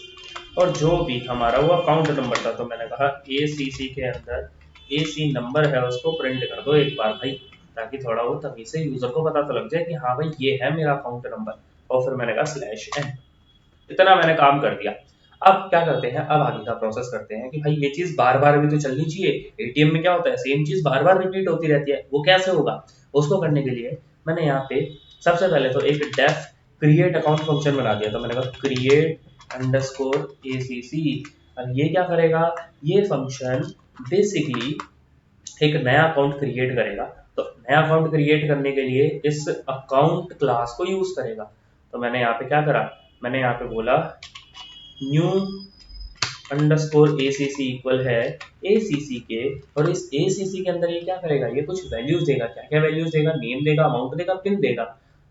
और जो भी हमारा वो अकाउंट नंबर था, तो मैंने कहा ACC के अंदर AC नंबर है उसको प्रिंट कर दो एक बार भाई, ताकि थोड़ा वो तभी से यूजर को पता तो लग जाए कि हाँ भाई ये है मेरा अकाउंट नंबर। और फिर मैंने कहा /n, इतना मैंने काम कर दिया। अब क्या करते हैं, अब आगे का प्रोसेस करते हैं कि भाई ये चीज बार बार भी तो चलनी चाहिए। ATM में क्या होता है, सेम चीज बार बार रिपीट होती रहती है, वो कैसे होगा, उसको करने के लिए मैंने यहाँ पे सबसे पहले तो एक डेफ क्रिएट अकाउंट फंक्शन बना दिया। तो मैंने कहा क्रिएट अंडरस्कोर ACC। अब ये क्या करेगा, ये फंक्शन बेसिकली एक नया अकाउंट क्रिएट करेगा। तो नया अकाउंट क्रिएट करने के लिए इस अकाउंट क्लास को यूज करेगा। तो मैंने यहाँ पे क्या करा, मैंने यहाँ पे बोला न्यू अंडरस्कोर ACC इक्वल है ACC के, और इस ACC के अंदर ये क्या करेगा, ये कुछ वैल्यूज देगा। क्या क्या वैल्यूज देगा, नेम देगा, अमाउंट देगा, पिन देगा।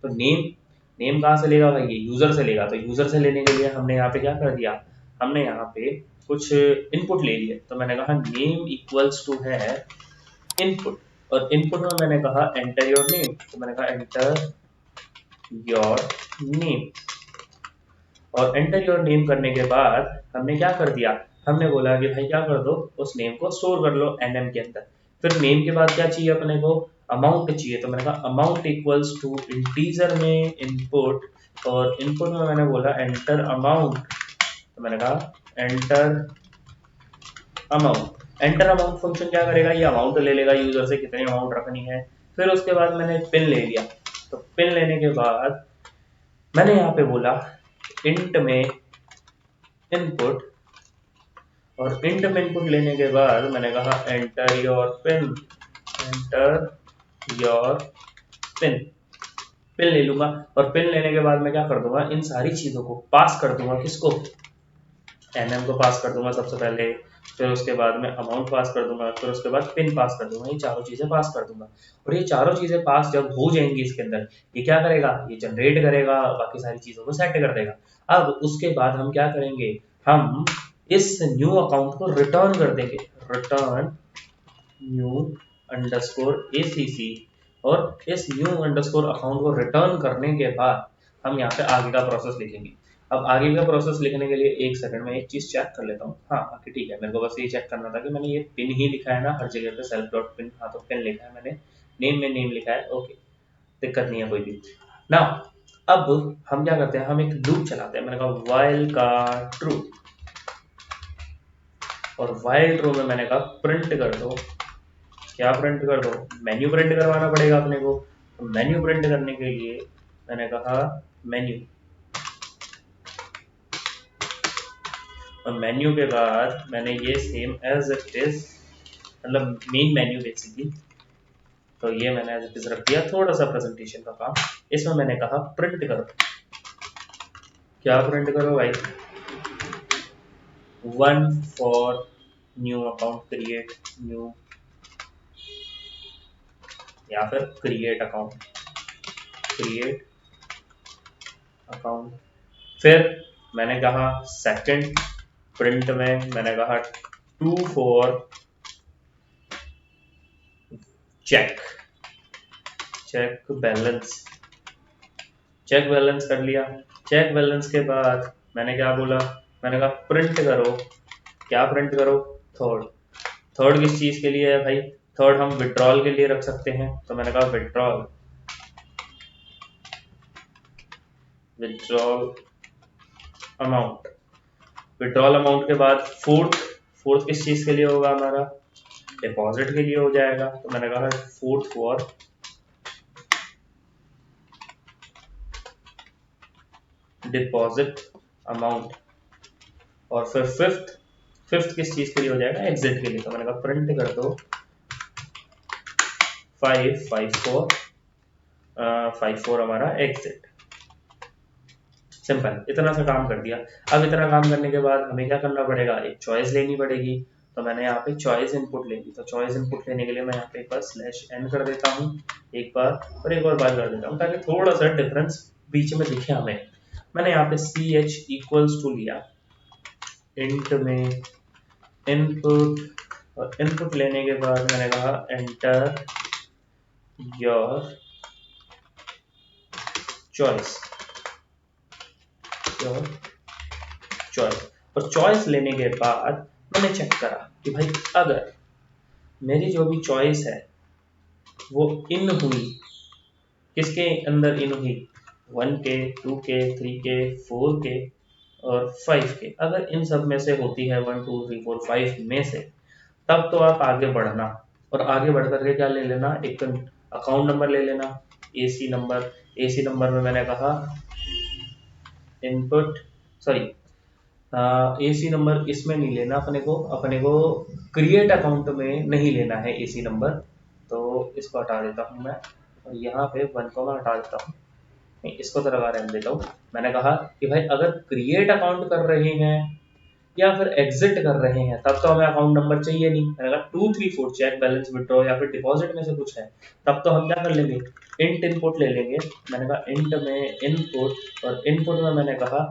तो नेम कहाँ से लेगा भाई, ये यूजर से लेगा। तो यूजर से लेने के लिए हमने यहाँ पे क्या कर दिया, हमने यहाँ पे कुछ इनपुट ले लिए। तो मैंने कहा नेम इक्वल्स टू है इनपुट, और इनपुट में मैंने कहा एंटर योर नेम। तो मैंने कहा एंटर योर नेम, और एंटर योर नेम करने के बाद हमने क्या कर दिया, हमने बोला कि भाई क्या कर दो, उस नेम को स्टोर कर लो NM के अंदर। फिर नेम के बाद क्या चाहिए अपने को, अमाउंट चाहिए। तो मैंने कहा अमाउंट इक्वल्स टू इंटीजर में इनपुट, और इनपुट में मैंने बोला एंटर अमाउंट। तो मैंने कहा enter amount. Enter amount function क्या करेगा, ये अमाउंट ले लेगा यूजर से, कितनी अमाउंट रखनी है। फिर उसके बाद मैंने पिन ले लिया। तो पिन लेने के बाद मैंने यहाँ पे बोला इंट में इनपुट, और इंट में इनपुट लेने के बाद मैंने कहा enter your pin, enter your pin, pin ले लूंगा। और पिन लेने के बाद मैं क्या कर दूंगा, इन सारी चीजों को पास कर दूंगा, किसको, एनएम को पास कर दूंगा सबसे पहले, फिर उसके बाद में अमाउंट पास कर दूंगा, फिर उसके बाद पिन पास कर दूंगा, ये चारों चीजें पास कर दूंगा। और ये चारों चीजें पास जब हो जाएंगी इसके अंदर, ये क्या करेगा, ये जनरेट करेगा, बाकी सारी चीजों को सेट कर देगा। अब उसके बाद हम क्या करेंगे, हम इस न्यू अकाउंट को रिटर्न कर देंगे, रिटर्न न्यू अंडरस्कोर एसीसी। और इस न्यू अंडरस्कोर अकाउंट को रिटर्न करने के बाद हम यहाँ पे आगे का प्रोसेस लिखेंगे। अब आगे का प्रोसेस लिखने के लिए एक सेकंड में एक चीज चेक कर लेता हूँ। हाँ बाकी ठीक है, मेरे को बस ये चेक करना था कि मैंने ये पिन ही लिखा है ना हर जगह पे, सेल्फ डॉट पिन, हाँ तो पिन लिखा है मैंने, नेम में नेम लिखा है, ओके, दिक्कत नहीं है कोई भी ना। अब हम क्या करते हैं, हम एक लूप चलाते हैं, मैंने कहा वाइल का ट्रू, और वाइल ट्रू में मैंने कहा प्रिंट कर दो, क्या प्रिंट कर दो, मेन्यू प्रिंट करवाना पड़ेगा अपने को। तो मेन्यू प्रिंट करने के लिए मैंने कहा मेन्यू, और मेन्यू के बाद मैंने ये सेम एज इट इज, मतलब मेन मेन्यू बेसिकली, तो ये मैंने एज इट इज रख दिया, थोड़ा सा प्रेजेंटेशन का काम। इसमें मैंने कहा प्रिंट करो, क्या प्रिंट करो भाई, 1 for new account create new, या फिर क्रिएट अकाउंट, क्रिएट अकाउंट। फिर मैंने कहा सेकंड प्रिंट में मैंने कहा 2 for check, check balance, check balance कर लिया। चेक बैलेंस के बाद मैंने क्या बोला, मैंने कहा प्रिंट करो, क्या प्रिंट करो, थर्ड। थर्ड किस चीज के लिए है भाई, थर्ड हम विड्रॉल के लिए रख सकते हैं, तो मैंने कहा withdrawal, withdrawal amount. Withdrawal amount के बाद फोर्थ, फोर्थ किस चीज के लिए होगा हमारा, डिपॉजिट के लिए हो जाएगा, तो मैंने कहा फोर्थ फॉर डिपॉजिट अमाउंट। और फिर फिफ्थ, फिफ्थ किस चीज के लिए हो जाएगा, एग्जिट के लिए, तो मैंने कहा प्रिंट कर दो 554, 54 हमारा एग्जिट। सिंपल, इतना सा काम कर दिया। अब इतना काम करने के बाद हमें क्या करना पड़ेगा, एक चॉइस लेनी पड़ेगी, तो मैंने यहाँ पे चॉइस इनपुट ले ली। तो चॉइस इनपुट लेने के लिए मैं यहाँ पे एक बार /n कर देता हूँ, एक बार और एक बार कर देता हूँ, ताकि थोड़ा सा डिफरेंस बीच में दिखे हमें। मैंने यहाँ पे ch इक्वल्स टू लिया, इंट में इनपुट, और इनपुट लेने के बाद मैंने कहा enter your choice, your choice. और चॉइस लेने के बाद मैंने चेक करा कि भाई अगर मेरी जो भी चॉइस है वो इन हुई, किसके अंदर इन हुई, 1K 2K 3K 4K और 5K, अगर इन सब में से होती है 1 2 3 4 5 में से, तब तो आप आगे बढ़ना, और आगे बढ़ करके क्या ले लेना, एक अकाउंट नंबर ले लेना, एसी नंबर। एसी नंबर में मैंने कहा इनपुट, सॉरी एसी नंबर इसमें नहीं लेना अपने को क्रिएट अकाउंट में नहीं लेना है एसी नंबर, तो इसको हटा देता हूँ मैं, और यहाँ पे 1 को मैं हटा देता हूँ, नहीं इसको तो लगा रहने देता हूँ। मैंने कहा कि भाई अगर क्रिएट अकाउंट कर रहे हैं या फिर एग्जिट कर रहे हैं, तब तो हमें अकाउंट नंबर चाहिए नहीं। मैंने कहा 2 3 4 चेक बैलेंस विड्रॉ या फिर डिपॉजिट में से कुछ है, तब तो हम क्या कर लेंगे, इंट इनपुट ले लेंगे। मैंने कहा इंट में इनपुट, और इनपुट में मैंने कहा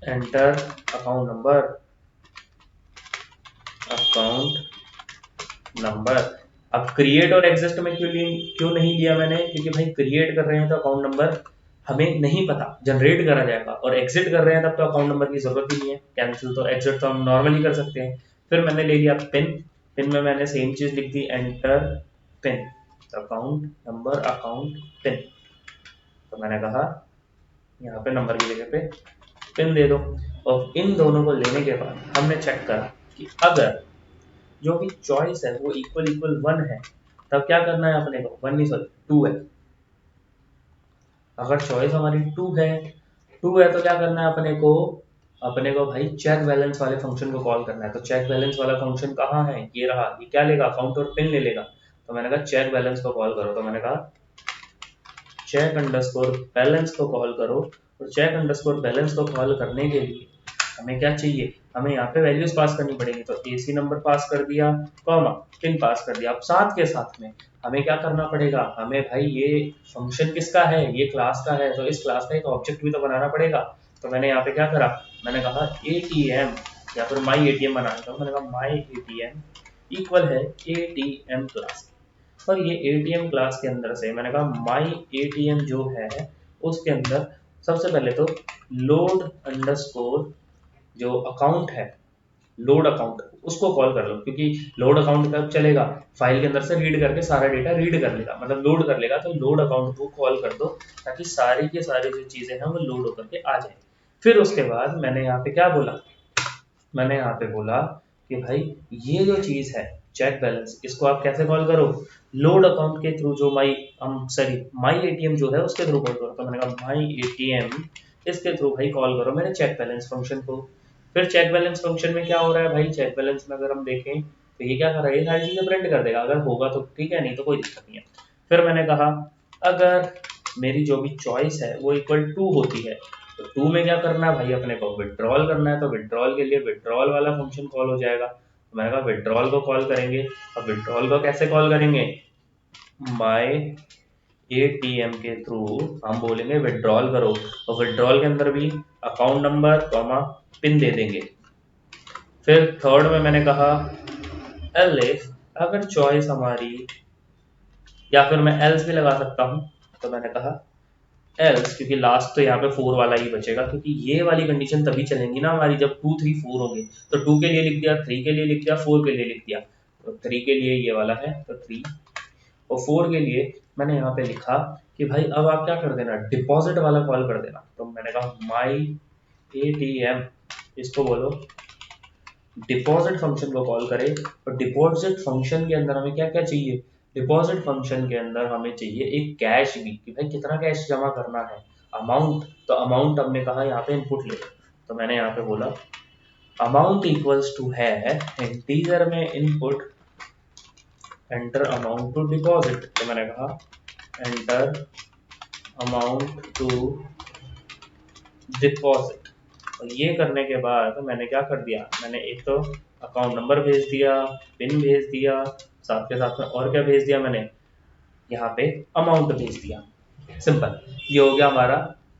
enter account number, account number. अब क्रिएट और एग्जिस्ट में क्यों नहीं लिया मैंने, क्योंकि भाई क्रिएट कर रहे हैं तो अकाउंट नंबर हमें नहीं पता, जनरेट करा जाएगा, और एग्जिट कर रहे हैं तब तो अकाउंट नंबर की जरूरत ही नहीं है, कैंसिल तो एग्जिट तो हम नॉर्मली कर सकते हैं। फिर मैंने ले लिया पिन, पिन में मैंने सेम चीज लिख दी, enter pin, account number account pin. तो मैंने कहा यहाँ पे नंबर की जगह पे पिन दे दो। और इन दोनों को लेने के बाद हमने चेक करा कि अगर जो भी चॉइस है वो इक्वल इक्वल 1 है, तब क्या करना है अपने को, 1 नहीं सॉरी 2 है। अगर चॉइस हमारी 2 है, 2 है तो क्या करना है अपने को, अपने को भाई चेक बैलेंस वाले फंक्शन को कॉल करना है। तो चेक बैलेंस वाला फंक्शन कहाँ है, ये रहा। ये क्या लेगा, अकाउंट और पिन ले लेगा। तो मैंने कहा चेक बैलेंस को कॉल करो। तो मैंने कहा चेक अंडरस्कोर बैलेंस को कॉल करो। और चेक अंडरस्कोर बैलेंस को कॉल करने के लिए हमें क्या चाहिए, हमें यहाँ पे वैल्यूज पास करनी पड़ेगी। तो एसी नंबर पास कर दिया, कॉमा पिन पास कर दिया। अब साथ के साथ में हमें क्या करना पड़ेगा, हमें भाई ये फंक्शन किसका है, ये क्लास का है, तो इस क्लास का एक ऑब्जेक्ट भी तो बनाना पड़ेगा। तो मैंने यहाँ पे क्या करा, मैंने कहा एटीएम या फिर माई एटीएम बनाना था। मैंने कहा माई एटीएम इक्वल है एटीएम क्लास। और ये एटीएम क्लास के अंदर से मैंने कहा माई एटीएम जो है उसके अंदर सबसे पहले तो लोड अंडरस्कोर जो अकाउंट है, लोड अकाउंट उसको कॉल कर लो। क्योंकि लोड अकाउंट कब चलेगा, फाइल के अंदर से रीड करके सारा डेटा रीड कर लेगा, मतलब लोड कर लेगा। तो लोड अकाउंट को कॉल कर दो ताकि सारी की सारी जो चीजें हैं वो लोड होकर के आ जाए। फिर उसके बाद मैंने यहाँ पे क्या बोला, मैंने यहाँ पे बोला कि भाई ये जो चीज है चेक बैलेंस, इसको आप कैसे कॉल करो, लोड अकाउंट के थ्रू, जो माई एटीएम जो है उसके थ्रू कॉल करो। तो मैंने कहा माई एटीएम इसके थ्रू भाई कॉल करो मेरे चेक बैलेंस फंक्शन को। फिर चेक बैलेंस फंक्शन में क्या हो रहा है भाई, चेक बैलेंस में अगर हम देखें तो ये क्या कर रहा है, ये सारी चीजें प्रिंट कर देगा। अगर होगा तो ठीक है, नहीं तो कोई दिक्कत नहीं है। फिर मैंने कहा अगर मेरी जो भी चॉइस है वो इक्वल टू होती है, तो टू में क्या करना है भाई, अपने को विड्रॉल करना है। तो विड्रॉल के लिए विड्रॉल वाला फंक्शन कॉल हो जाएगा। तो मैंने कहा विड्रॉल को कॉल करेंगे। अब विड्रॉल को कैसे कॉल करेंगे, माय एटीएम के थ्रू हम बोलेंगे विड्रॉल करो। और विड्रॉल के अंदर भी अकाउंट नंबर कॉमा पिन दे देंगे। फिर थर्ड में मैंने कहा एल्स अगर चॉइस हमारी, या फिर मैं एल्स भी लगा सकता हूँ। तो मैंने कहा एल्स, क्योंकि लास्ट तो यहाँ पे 4 वाला ही बचेगा, क्योंकि ये वाली कंडीशन तभी चलेंगी ना हमारी जब 2 3 4 होंगे। तो 2 के लिए लिख दिया, 3 के लिए लिख दिया, 4 के लिए लिख दिया। तो 3 के लिए ये वाला है तो 3, और 4 के लिए मैंने यहाँ पे लिखा कि भाई अब आप क्या कर देना, डिपॉजिट वाला कॉल कर देना। तो मैंने कहा माई एटीएम, इसको बोलो डिपॉजिट फंक्शन को कॉल करे। और डिपॉजिट फंक्शन के अंदर हमें क्या क्या चाहिए, डिपॉजिट फंक्शन के अंदर हमें चाहिए एक कैश भी, कि भाई कितना कैश जमा करना है, अमाउंट। तो अमाउंट हमने कहा यहाँ पे इनपुट ले। तो मैंने यहाँ पे बोला अमाउंट इक्वल्स टू है इंटीजर में input enter amount to deposit. तो मैंने कहा एंटर अमाउंट टू डिपॉजिट। और ये करने के बाद मैंने क्या कर दिया, मैंने एक तो अकाउंट नंबर भेज दिया, पिन भेज दिया, साथ के साथ में और क्या भेज दिया, मैंने यहाँ पे अमाउंट भेज दिया। सिंपल, ये हो गया हमारा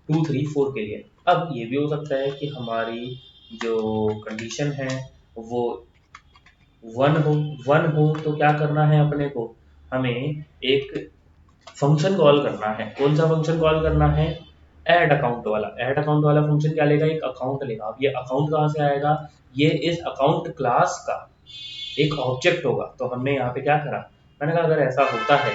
2 3 4 के लिए। अब ये भी हो सकता है कि हमारी जो कंडीशन है वो 1 हो तो क्या करना है अपने को, हमें एक फंक्शन कॉल करना है। कौन सा फंक्शन कॉल करना है, ऐड अकाउंट वाला। ऐड अकाउंट वाला फंक्शन क्या लेगा, एक अकाउंट लेगा। अब ये अकाउंट कहाँ से आएगा, ये इस अकाउंट क्लास का एक ऑब्जेक्ट होगा। तो हमने यहाँ पे क्या करा, मैंने कहा अगर ऐसा होता है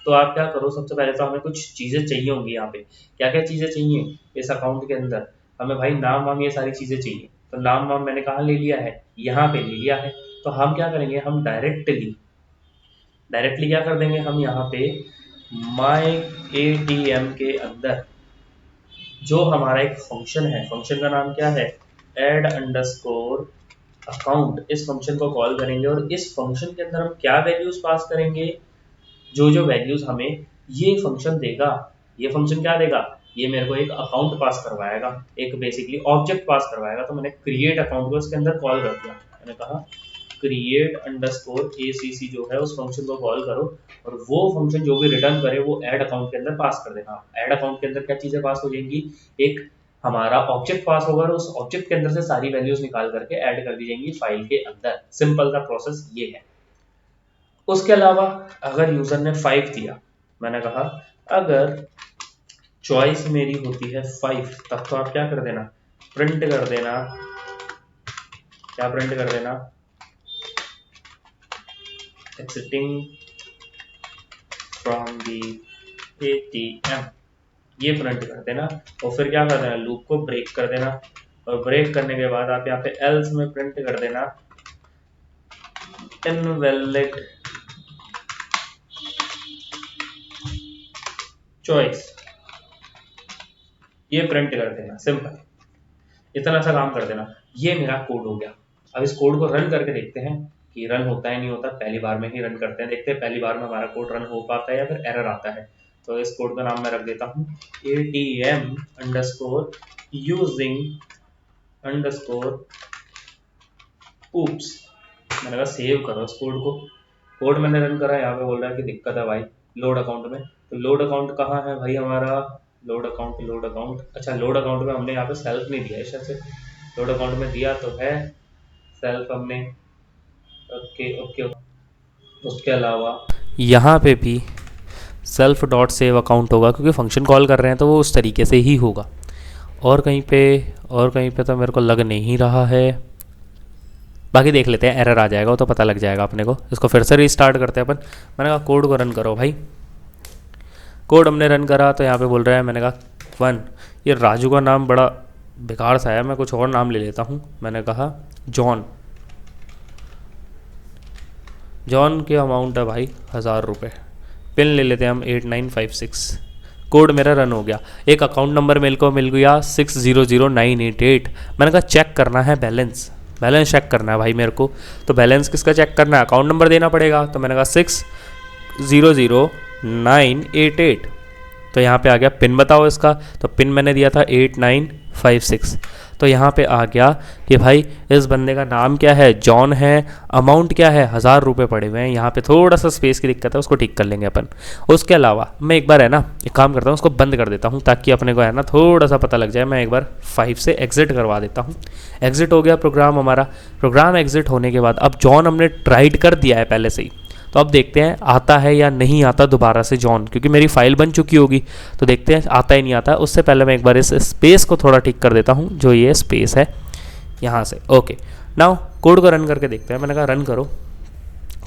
तो आप क्या करो, सबसे पहले तो हमें कुछ चीजें चाहिए होंगी। यहाँ पे क्या क्या चीजें चाहिए इस अकाउंट के अंदर, हमें भाई नाम वाम ये सारी चीजें चाहिए। तो नाम वाम मैंने कहाँ ले लिया है, यहाँ पे ले लिया है। तो हम क्या करेंगे, हम डायरेक्टली क्या कर देंगे, हम यहाँ पे माई एटीएम के अंदर जो हमारा एक फंक्शन है, फंक्शन का नाम क्या है, एड अंडरस्कोर अकाउंट, इस फंक्शन को कॉल करेंगे। और इस फंक्शन के अंदर हम क्या वैल्यूज पास करेंगे, जो जो वैल्यूज हमें ये फंक्शन देगा। ये फंक्शन क्या देगा, ये मेरे को एक अकाउंट पास करवाएगा, एक बेसिकली ऑब्जेक्ट पास करवाएगा। तो मैंने क्रिएट अकाउंट को इसके अंदर कॉल कर दिया। मैंने कहा क्रिएट अंडरस्कोर ACC जो है उस फंक्शन को कॉल करो, और वो फंक्शन जो भी रिटर्न करे वो ऐड अकाउंट के अंदर पास कर देना। ऐड अकाउंट के अंदर क्या चीजें पास हो जाएंगी, एक हमारा ऑब्जेक्ट पास होगा और उस ऑब्जेक्ट के अंदर से सारी वैल्यूज निकाल करके ऐड कर दी जाएंगी फाइल के अंदर। सिंपल सा प्रोसेस ये है। उसके अलावा अगर यूजर ने 5 दिया, मैंने कहा अगर चॉइस मेरी होती है 5, तब तो आप क्या कर देना, प्रिंट कर देना, क्या प्रिंट कर देना, exiting from the ATM, ये प्रिंट कर देना। और फिर क्या कर देना, लूप को ब्रेक कर देना। और ब्रेक करने के बाद आप यहाँ पे एल्स में प्रिंट कर देना इनवैलिड चॉइस, ये प्रिंट कर देना। सिंपल, इतना सा काम कर देना। ये मेरा कोड हो गया। अब इस कोड को रन करके देखते हैं कि रन होता है नहीं होता। पहली बार में ही रन करते हैं, देखते हैं पहली बार में हमारा कोड रन हो पाता है या फिर एरर आता है। तो इस कोड का नाम मैं रख देता हूँ ATM underscore using underscore oops। मैंने कहा सेव करो इस कोड को। कोड मैंने रन करा, यहाँ पे बोल रहा है कि दिक्कत है भाई लोड अकाउंट में। तो लोड अकाउंट कहाँ है भाई हमारा? लोड अकाउंट अच्छा, लोड अकाउंट में हमने यहाँ पे सेल्फ नहीं दिया है शायद से। लोड अकाउंट में दिया तो है सेल्फ हमने, ओके ओके। उसके अलावा यहाँ पे भी सेल्फ डॉट सेव अकाउंट होगा, क्योंकि फंक्शन कॉल कर रहे हैं तो वो उस तरीके से ही होगा। और कहीं पे तो मेरे को लग नहीं रहा है। बाकी देख लेते हैं, एरर आ जाएगा वो तो पता लग जाएगा अपने को। इसको फिर से रीस्टार्ट करते हैं अपन। मैंने कहा कोड को रन करो भाई। कोड हमने रन करा तो यहाँ पे बोल रहा है, मैंने कहा 1। ये राजू का नाम बड़ा बेकार सा है, मैं कुछ और नाम ले लेता हूँ। मैंने कहा जॉन की अमाउंट है भाई 1000 रुपये। पिन ले लेते हैं हम 8956। कोड मेरा रन हो गया। एक अकाउंट नंबर मेरे को मिल गया 600988। मैंने कहा चेक करना है बैलेंस चेक करना है भाई मेरे को। तो बैलेंस किसका चेक करना है? अकाउंट नंबर देना पड़ेगा। तो मैंने कहा 600988। तो यहाँ पे आ गया पिन बताओ इसका। तो पिन मैंने दिया था 8956। तो यहाँ पे आ गया कि भाई इस बंदे का नाम क्या है? जॉन है। अमाउंट क्या है? 1000 रुपये पड़े हुए हैं। यहाँ पे थोड़ा सा स्पेस की दिक्कत है, उसको ठीक कर लेंगे अपन। उसके अलावा मैं एक बार है ना एक काम करता हूँ, उसको बंद कर देता हूँ ताकि अपने को है ना थोड़ा सा पता लग जाए। मैं एक बार 5 से एग्जिट करवा देता हूँ। एग्जिट हो गया प्रोग्राम हमारा। प्रोग्राम एग्जिट होने के बाद अब जॉन हमने राइट कर दिया है पहले से ही। तो अब देखते हैं आता है या नहीं आता दोबारा से जॉन, क्योंकि मेरी फाइल बन चुकी होगी। तो देखते हैं आता ही नहीं आता। उससे पहले मैं एक बार इस स्पेस को थोड़ा ठीक कर देता हूँ, जो ये स्पेस है यहाँ से। ओके, नाउ कोड को रन करके देखते हैं। मैंने कहा रन करो।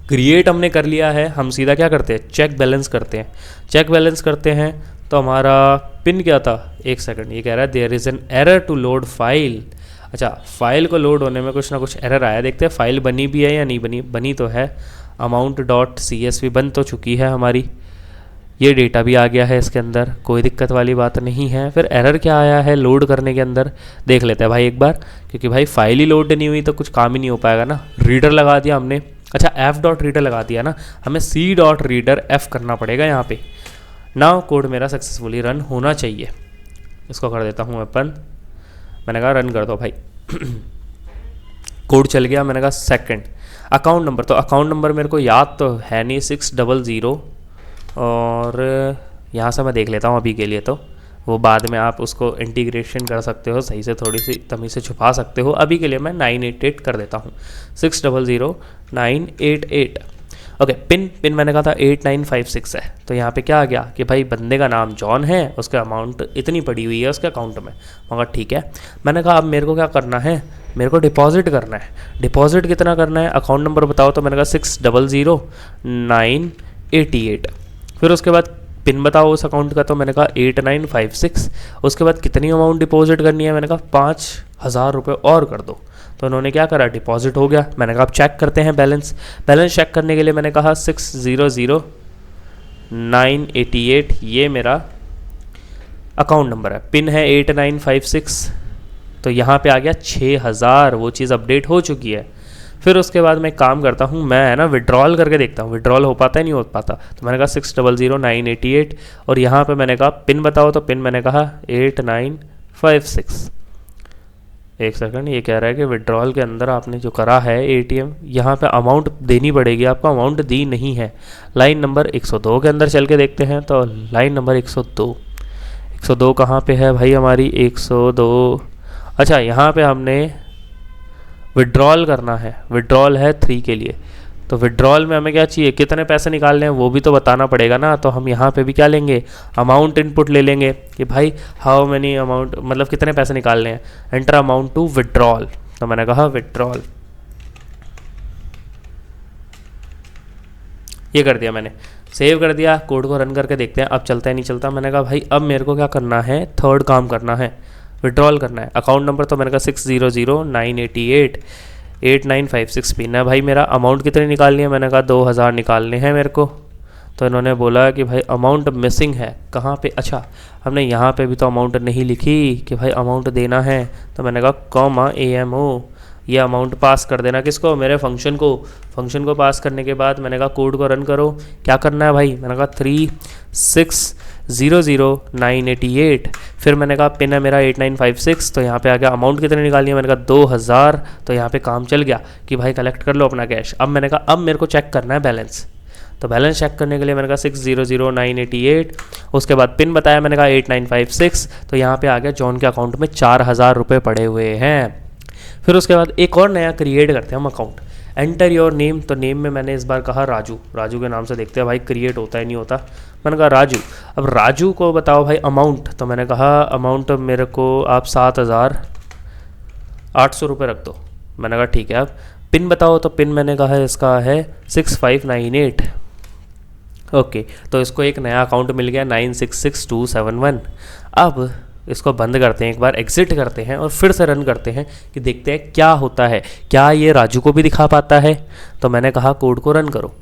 क्रिएट हमने कर लिया है। हम सीधा क्या करते हैं? चेक बैलेंस करते हैं। चेक बैलेंस करते हैं तो हमारा पिन क्या था? 1 सेकंड। ये कह रहा है there is an error to load file. अच्छा, फाइल को लोड होने में कुछ ना कुछ एरर आया। देखते हैं फाइल बनी भी है या नहीं बनी। बनी तो है, amount.csv बन तो चुकी है हमारी। ये डेटा भी आ गया है इसके अंदर, कोई दिक्कत वाली बात नहीं है। फिर एरर क्या आया है लोड करने के अंदर देख लेते हैं भाई एक बार, क्योंकि भाई फाइल ही लोड नहीं हुई तो कुछ काम ही नहीं हो पाएगा ना। रीडर लगा दिया हमने। अच्छा, f.reader लगा दिया ना, हमें c.reader f करना पड़ेगा यहाँ पे। नाउ कोड मेरा सक्सेसफुली रन होना चाहिए। इसको कर देता हूँ अपन। मैंने कहा रन कर दो भाई। कोड चल गया। मैंने कहा सेकंड अकाउंट नंबर। तो अकाउंट नंबर मेरे को याद तो है नहीं, 600। और यहाँ से मैं देख लेता हूँ अभी के लिए, तो वो बाद में आप उसको इंटीग्रेशन कर सकते हो सही से, थोड़ी सी तमीज़ से छुपा सकते हो। अभी के लिए मैं 988 कर देता हूँ, 600988। ओके, पिन मैंने कहा था 8956 है। तो यहाँ पे क्या आ गया कि भाई बंदे का नाम जॉन है, उसका अमाउंट इतनी पड़ी हुई है उसके अकाउंट में। मगर ठीक है। मैंने कहा अब मेरे को क्या करना है? मेरे को डिपॉजिट करना है। डिपॉजिट कितना करना है? अकाउंट नंबर बताओ। तो मैंने कहा 600988। फिर उसके बाद पिन बताओ उस अकाउंट का। तो मैंने कहा 8956। उसके बाद कितनी अमाउंट डिपॉजिट करनी है? मैंने कहा 5000 रुपये और कर दो। तो उन्होंने क्या करा? डिपॉजिट हो गया। मैंने कहा अब चेक करते हैं बैलेंस चेक करने के लिए मैंने कहा 600988 ये मेरा अकाउंट नंबर है। पिन है 8956। तो यहाँ पे आ गया 6000, वो चीज़ अपडेट हो चुकी है। फिर उसके बाद मैं काम करता हूँ, मैं है ना विड्रॉल करके देखता हूँ विड्रॉल हो पाता है नहीं हो पाता। तो मैंने कहा 600988 और यहाँ पे मैंने कहा पिन बताओ। तो पिन मैंने कहा 8956। एक सेकंड, ये कह रहा है कि विड्रॉल के अंदर आपने जो करा है ATM, यहाँ पे अमाउंट देनी पड़ेगी आपको। अमाउंट दी नहीं है। लाइन नंबर 102 के अंदर चल के देखते हैं। तो लाइन नंबर 102 कहाँ पे है भाई हमारी? 102। अच्छा, यहाँ पे हमने विड्रॉल करना है। विड्रॉल है 3 के लिए। तो विड्रॉल में हमें क्या चाहिए? कितने पैसे निकालने हैं वो भी तो बताना पड़ेगा ना। तो हम यहाँ पे भी क्या लेंगे? अमाउंट इनपुट ले लेंगे कि भाई हाउ मैनी अमाउंट, मतलब कितने पैसे निकालने हैं। Enter amount to withdrawal. तो मैंने कहा विड्रॉल, ये कर दिया मैंने, सेव कर दिया। कोड को रन करके देखते हैं अब चलता है नहीं चलता। मैंने कहा भाई अब मेरे को क्या करना है? थर्ड काम करना है, विड्रॉल करना है। अकाउंट नंबर तो मैंने कहा 600988 8956 पिन है भाई मेरा। अमाउंट कितनी निकालनी है? मैंने कहा 2000 निकालने हैं मेरे को। तो इन्होंने बोला कि भाई अमाउंट मिसिंग है, कहाँ पे, अच्छा हमने यहाँ पे भी तो अमाउंट नहीं लिखी कि भाई अमाउंट देना है। तो मैंने कहा कॉमा AMO, ये अमाउंट पास कर देना किसको, मेरे फंक्शन को। फंक्शन को पास करने के बाद मैंने कहा कोड को रन करो, क्या करना है भाई, मैंने कहा 3600988, फिर मैंने कहा पिन है मेरा 8956, तो यहाँ पे आ गया अमाउंट कितनी निकालनी है, मैंने कहा 2000, तो यहाँ पे काम चल गया कि भाई कलेक्ट कर लो अपना कैश। अब मैंने कहा अब मेरे को चेक करना है बैलेंस, तो बैलेंस चेक करने के लिए मैंने कहा 600988, उसके बाद पिन बताया मैंने कहा 8956, तो यहाँ पे आ गया जॉन के अकाउंट में 4000 रुपये पड़े हुए हैं। फिर उसके बाद एक और नया क्रिएट करते हैं हम अकाउंट, एंटर योर नेम, तो नेम में मैंने इस बार कहा राजू, राजू के नाम से देखते हैं भाई क्रिएट होता है नहीं होता। मैंने कहा राजू, अब राजू को बताओ भाई अमाउंट, तो मैंने कहा अमाउंट मेरे को आप 7800 रुपये रख दो। मैंने कहा ठीक है। अब पिन बताओ, तो पिन मैंने कहा इसका है 6598। ओके, तो इसको एक नया अकाउंट मिल गया 966271। अब इसको बंद करते हैं, एक बार एग्जिट करते हैं और फिर से रन करते हैं कि देखते हैं क्या होता है, क्या ये राजू को भी दिखा पाता है। तो मैंने कहा कोड को रन करो,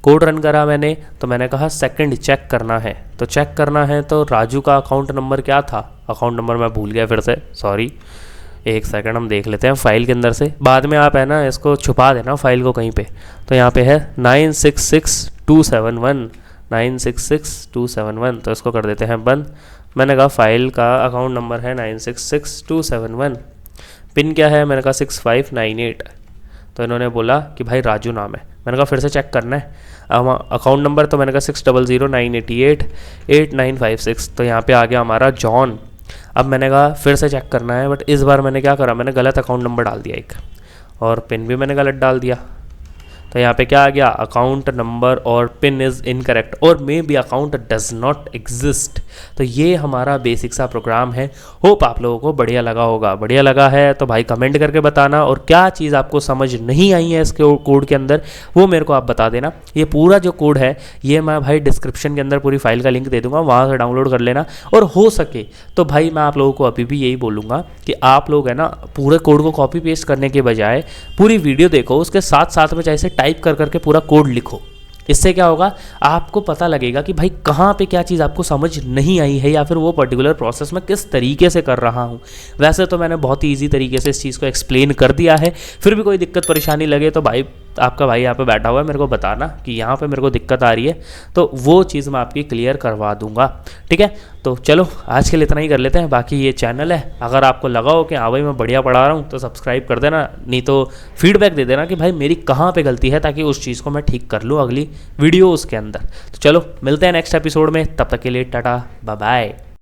कोड रन करा मैंने, तो मैंने कहा सेकंड चेक करना है, तो चेक करना है तो राजू का अकाउंट नंबर क्या था, अकाउंट नंबर मैं भूल गया फिर से, सॉरी, एक सेकंड हम देख लेते हैं फाइल के अंदर से, बाद में आप है ना इसको छुपा देना फाइल को कहीं पे। तो यहाँ पे है 966271, 966271, तो इसको कर देते हैं बंद। मैंने कहा फाइल का अकाउंट नंबर है 966271, पिन क्या है, मैंने कहा 6598, तो इन्होंने बोला कि भाई राजू नाम है। मैंने कहा फिर से चेक करना है अकाउंट नंबर, तो मैंने कहा 6009888956, तो यहाँ पे आ गया हमारा जॉन। अब मैंने कहा फिर से चेक करना है, बट इस बार मैंने क्या करा, मैंने गलत अकाउंट नंबर डाल दिया एक, और पिन भी मैंने गलत डाल दिया। तो यहाँ पे क्या आ गया, अकाउंट नंबर और पिन इज़ इनकरेक्ट और may be account does not exist. तो ये हमारा बेसिक सा प्रोग्राम है। होप आप लोगों को बढ़िया लगा होगा, बढ़िया लगा है तो भाई कमेंट करके बताना, और क्या चीज़ आपको समझ नहीं आई है इसके कोड के अंदर वो मेरे को आप बता देना। ये पूरा जो कोड है ये मैं भाई डिस्क्रिप्शन के अंदर पूरी फाइल का लिंक दे दूंगा, वहाँ से डाउनलोड कर लेना। और हो सके तो भाई मैं आप लोगों को अभी भी यही बोलूँगा कि आप लोग है ना पूरे कोड को कॉपी पेस्ट करने के बजाय पूरी वीडियो देखो, उसके साथ साथ में जैसे टाइप कर करके पूरा कोड लिखो। इससे क्या होगा, आपको पता लगेगा कि भाई कहाँ पे क्या चीज़ आपको समझ नहीं आई है, या फिर वो पर्टिकुलर प्रोसेस मैं किस तरीके से कर रहा हूँ। वैसे तो मैंने बहुत ही ईजी तरीके से इस चीज़ को एक्सप्लेन कर दिया है, फिर भी कोई दिक्कत परेशानी लगे तो भाई आपका भाई यहाँ पे बैठा हुआ है, मेरे को बताना कि यहाँ पे मेरे को दिक्कत आ रही है, तो वो चीज़ मैं आपकी क्लियर करवा दूंगा। ठीक है, तो चलो आज के लिए इतना ही कर लेते हैं। बाकी ये चैनल है, अगर आपको लगा हो कि हाँ भाई मैं बढ़िया पढ़ा रहा हूँ तो सब्सक्राइब कर देना, नहीं तो फीडबैक दे देना कि भाई मेरी कहाँ पे गलती है, ताकि उस चीज़ को मैं ठीक कर लूँ अगली वीडियो उसके अंदर। तो चलो मिलते हैं नेक्स्ट एपिसोड में, तब तक के लिए टाटा बाय बाय।